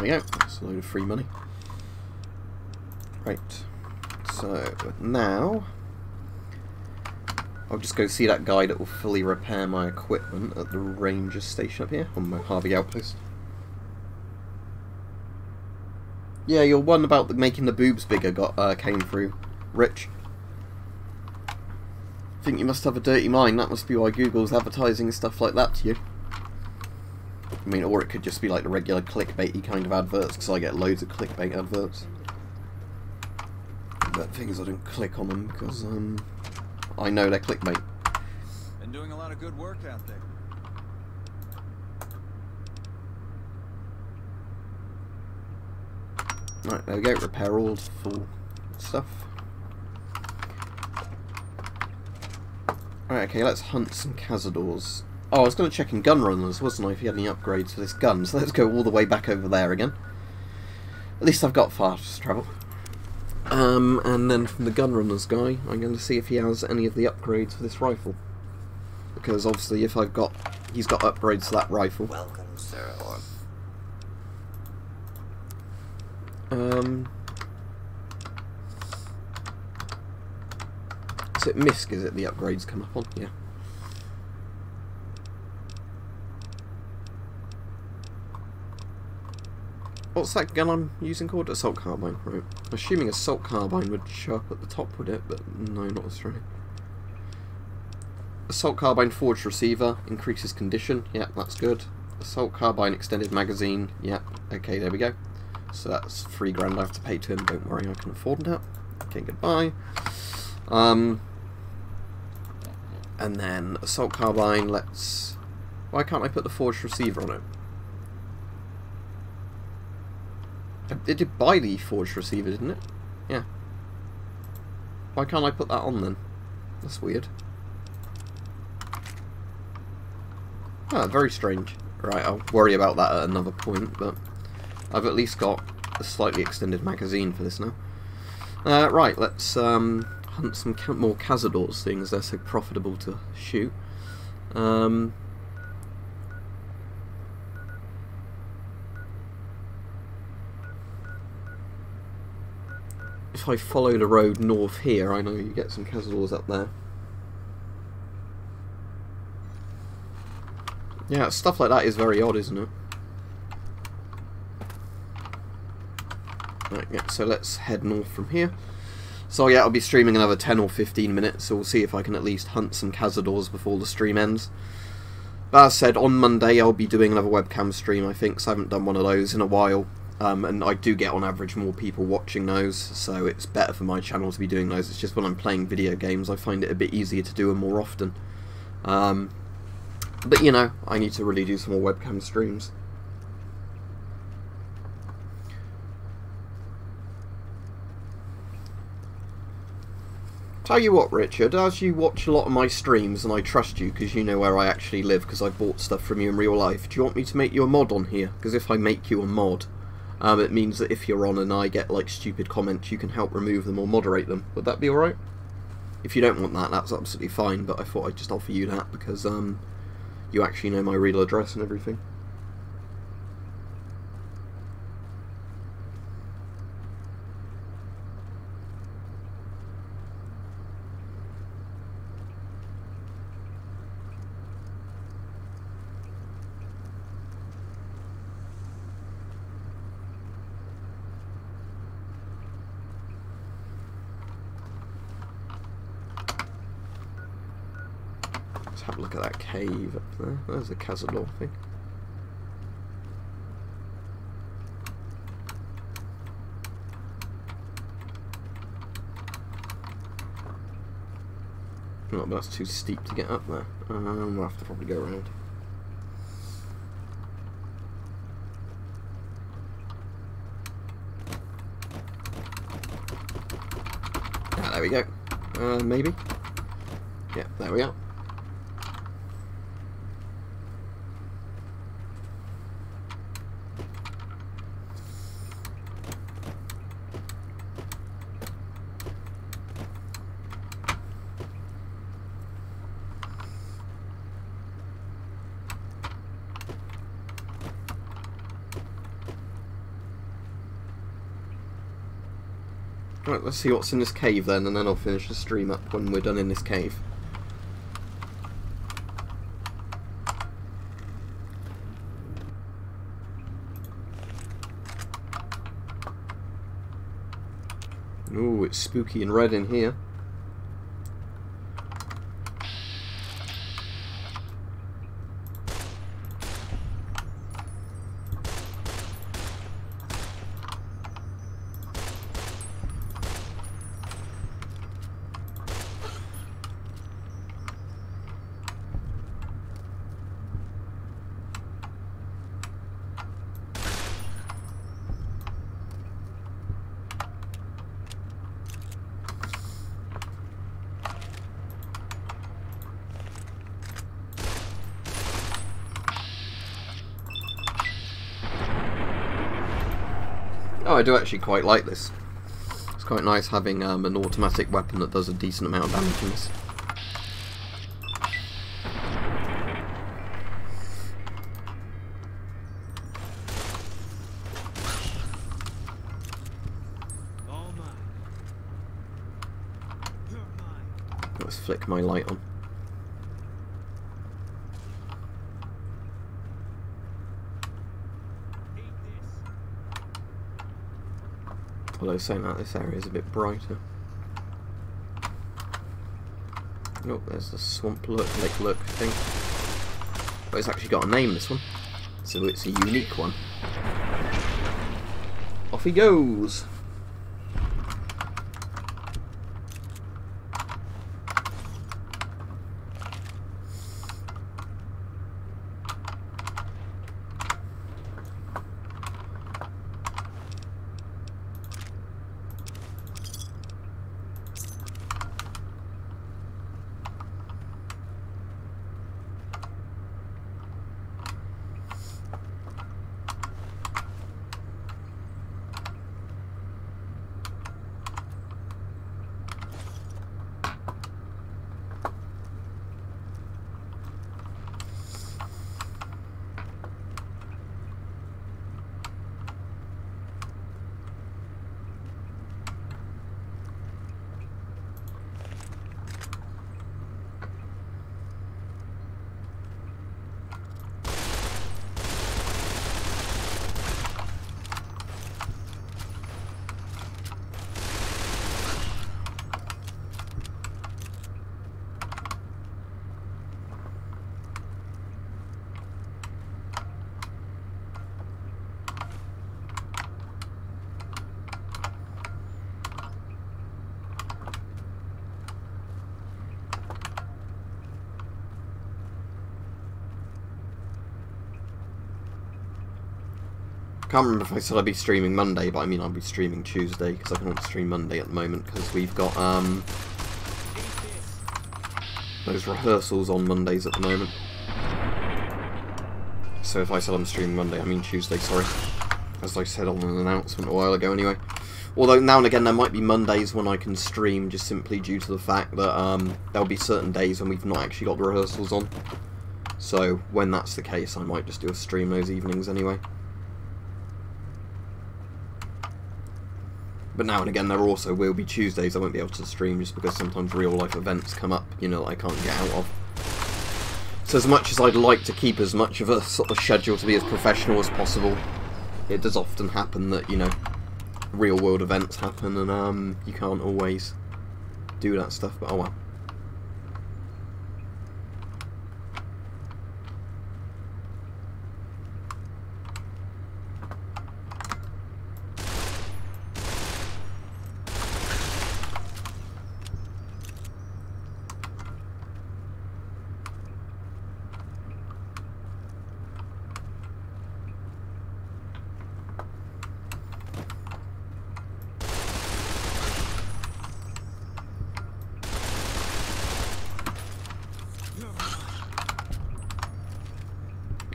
we go. That's a load of free money. Right. So now I'll just go see that guy that will fully repair my equipment at the ranger station up here on my Harvey outpost. Yeah, your one about making the boobs bigger came through, Rich. I think you must have a dirty mind. That must be why Google's advertising stuff like that to you. I mean, or it could just be like the regular clickbaity kind of adverts, because I get loads of clickbait adverts. But the thing is, I don't click on them because I know they're clickbait. Been doing a lot of good work out there. Right, there we go. Repair all full stuff. Right, okay, let's hunt some cazadors. Oh, I was going to check in gun runners, wasn't I, if you had any upgrades for this gun. So let's go all the way back over there again. At least I've got fast travel. And then from the gun runners guy, I'm going to see if he has any of the upgrades for this rifle. Because obviously, if he's got upgrades to that rifle. Welcome, sir. Is it MISC, is it the upgrades come up on? Yeah. What's that gun I'm using called? Assault carbine, right. I'm assuming assault carbine would show up at the top, would it? But no, not necessarily. Assault carbine forged receiver, increases condition, yeah, that's good. Assault carbine extended magazine, yeah, okay, there we go. So that's $3 I have to pay to him, don't worry, I can afford that. Okay, goodbye. And then assault carbine, let's... Why can't I put the forged receiver on it? It did buy the forged receiver, didn't it? Yeah. Why can't I put that on then? That's weird. Ah, very strange. Right, I'll worry about that at another point, but I've at least got a slightly extended magazine for this now. Right, let's hunt some more cazadors, seeing as they're so profitable to shoot. If I follow the road north here, I know you get some cazadors up there. Yeah, stuff like that is very odd, isn't it? Right, yeah, so let's head north from here. So yeah, I'll be streaming another 10 or 15 minutes, so we'll see if I can at least hunt some cazadors before the stream ends. But as said, on Monday I'll be doing another webcam stream, I think, so I haven't done one of those in a while. And I do get on average more people watching those, so it's better for my channel to be doing those. It's just when I'm playing video games I find it a bit easier to do them more often. But you know, I need to really do some more webcam streams. Tell you what, Richard, as you watch a lot of my streams, and I trust you because you know where I actually live because I bought stuff from you in real life, do you want me to make you a mod on here? Because if I make you a mod, it means that if you're on and I get like stupid comments, you can help remove them or moderate them. Would that be alright? If you don't want that, that's absolutely fine, but I thought I'd just offer you that because you actually know my real address and everything. Have a look at that cave up there. There's a cazador thing. Oh, but that's too steep to get up there. We'll have to probably go around. Ah, there we go. Maybe. Yeah, there we are. Right, let's see what's in this cave then, and then I'll finish the stream up when we're done in this cave. Ooh, it's spooky and red in here. Oh, I do actually quite like this. It's quite nice having an automatic weapon that does a decent amount of damage in this. All mine. You're mine. Let's flick my light on. Eat this. Although saying that, this area is a bit brighter. Oh, there's the swamp lake look thing. But it's actually got a name, this one. So it's a unique one. Off he goes! I can't remember if I said I'd be streaming Monday, but I mean I'll be streaming Tuesday, because I can't stream Monday at the moment, because we've got those rehearsals on Mondays at the moment. So if I said I'm streaming Monday, I mean Tuesday, sorry. As I said on an announcement a while ago anyway. Although now and again there might be Mondays when I can stream, just simply due to the fact that there'll be certain days when we've not actually got the rehearsals on. So when that's the case, I might just do a stream those evenings anyway. But now and again there also will be Tuesdays I won't be able to stream, just because sometimes real life events come up, you know, that I can't get out of. So as much as I'd like to keep as much of a sort of schedule to be as professional as possible, it does often happen that, you know, real world events happen and you can't always do that stuff, but oh well.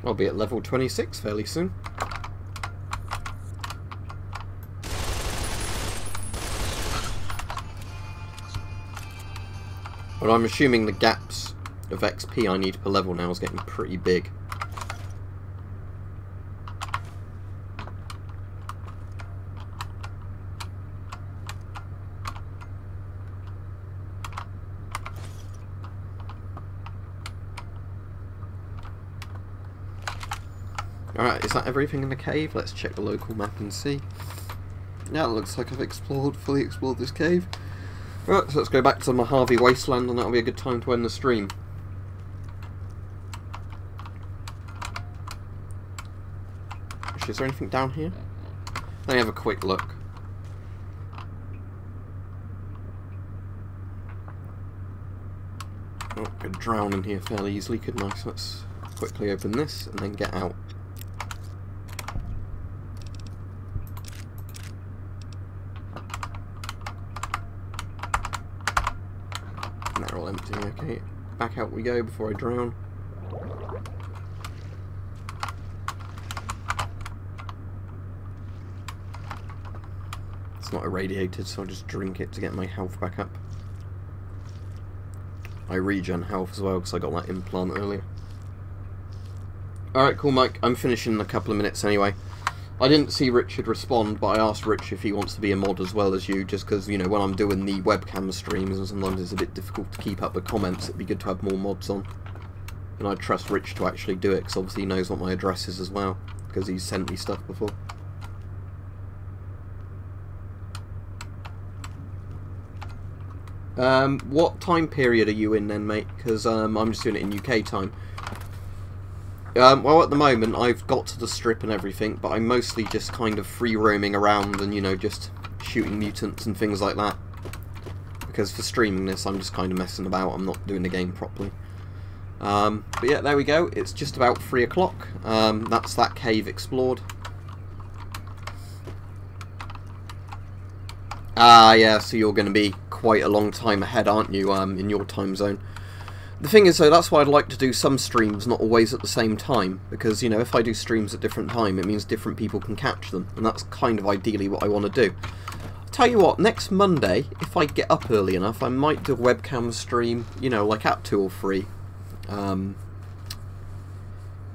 I'll be at level 26 fairly soon. But I'm assuming the gaps of XP I need per level now is getting pretty big. Alright, is that everything in the cave? Let's check the local map and see. Yeah, it looks like I've fully explored this cave. Right, so let's go back to Mojave Wasteland, and that'll be a good time to end the stream. Actually, is there anything down here? Let me have a quick look. Oh, I could drown in here fairly easily, couldn't I? So let's quickly open this and then get out. And they're all empty, okay. Back out we go before I drown. It's not irradiated, so I'll just drink it to get my health back up. I regen health as well because I got that implant earlier. Alright, cool, Mike. I'm finishing in a couple of minutes anyway. I didn't see Richard respond, but I asked Rich if he wants to be a mod as well as you, just because, you know, when I'm doing the webcam streams and sometimes it's a bit difficult to keep up the comments, it'd be good to have more mods on. And I trust Rich to actually do it, because obviously he knows what my address is as well, because he's sent me stuff before. What time period are you in then, mate? Because I'm just doing it in UK time. Well, at the moment, I've got to the strip and everything, but I'm mostly just kind of free roaming around and, you know, just shooting mutants and things like that. Because for streaming this, I'm just kind of messing about. I'm not doing the game properly. But yeah, there we go. It's just about 3 o'clock. That's that cave explored. Ah, yeah, so you're going to be quite a long time ahead, aren't you, in your time zone. The thing is, though, that's why I'd like to do some streams not always at the same time, because, you know, if I do streams at different time, it means different people can catch them, and that's kind of ideally what I want to do. I'll tell you what, next Monday, if I get up early enough, I might do a webcam stream, you know, like at 2 or 3, in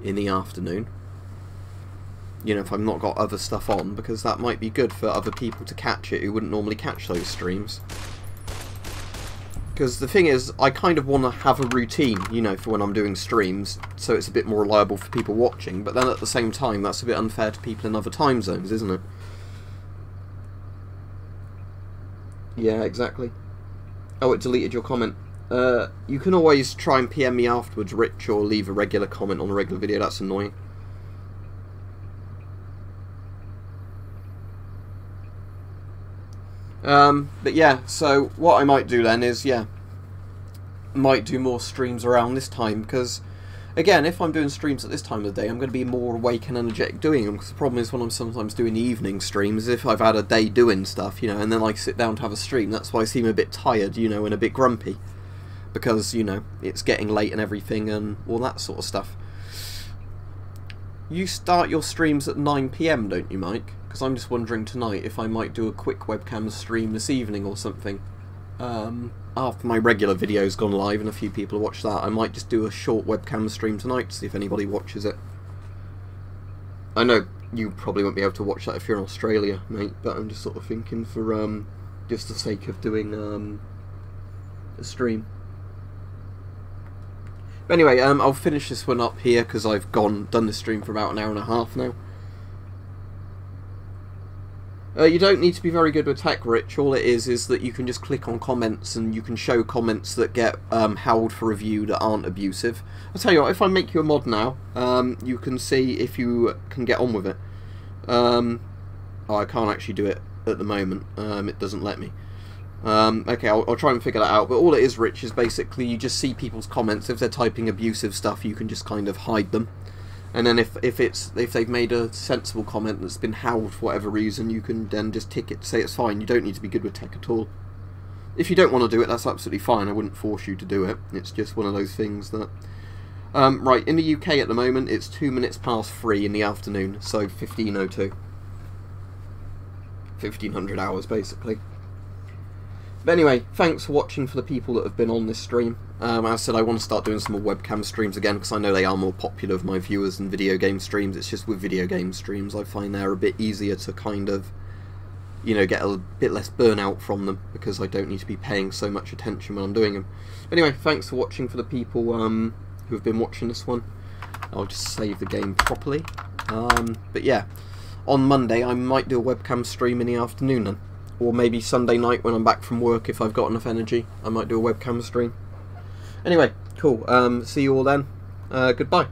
the afternoon. You know, if I've not got other stuff on, because that might be good for other people to catch it who wouldn't normally catch those streams. Because the thing is, I kind of want to have a routine, you know, for when I'm doing streams, so it's a bit more reliable for people watching, but then at the same time, that's a bit unfair to people in other time zones, isn't it? Yeah, exactly. Oh, it deleted your comment. You can always try and PM me afterwards, Rich, or leave a regular comment on a regular video, that's annoying. But yeah, so what I might do then is, yeah, might do more streams around this time, because, again, if I'm doing streams at this time of the day, I'm going to be more awake and energetic doing them, because the problem is when I'm sometimes doing the evening streams, if I've had a day doing stuff, you know, and then I sit down to have a stream, that's why I seem a bit tired, you know, and a bit grumpy, because, you know, it's getting late and everything, and all that sort of stuff. You start your streams at 9 PM, don't you, Mike? Because I'm just wondering tonight if I might do a quick webcam stream this evening or something. After my regular video's gone live and a few people have watched that, I might just do a short webcam stream tonight to see if anybody watches it. I know you probably won't be able to watch that if you're in Australia, mate, but I'm just sort of thinking for just the sake of doing a stream. But anyway, I'll finish this one up here because I've done the stream for about an hour and a half now. You don't need to be very good with tech, Rich. All it is that you can just click on comments and you can show comments that get held for review that aren't abusive. I'll tell you what, if I make you a mod now, you can see if you can get on with it. Oh, I can't actually do it at the moment. It doesn't let me. Okay, I'll try and figure that out. But all it is, Rich, is basically you just see people's comments. If they're typing abusive stuff, you can just kind of hide them. And then if they've made a sensible comment that's been held for whatever reason, you can then just tick it to say it's fine. You don't need to be good with tech at all. If you don't want to do it, that's absolutely fine. I wouldn't force you to do it. It's just one of those things that... right, in the UK at the moment, it's 2 minutes past 3 in the afternoon, so 15:02. 1500 hours, basically. But anyway, thanks for watching for the people that have been on this stream. As I said, I want to start doing some more webcam streams again, because I know they are more popular with my viewers than video game streams. It's just with video game streams, I find they're a bit easier to kind of, you know, get a bit less burnout from them, because I don't need to be paying so much attention when I'm doing them. But anyway, thanks for watching for the people who have been watching this one. I'll just save the game properly. But yeah, on Monday I might do a webcam stream in the afternoon then. Or maybe Sunday night when I'm back from work, if I've got enough energy, I might do a webcam stream. Anyway, cool. See you all then. Goodbye.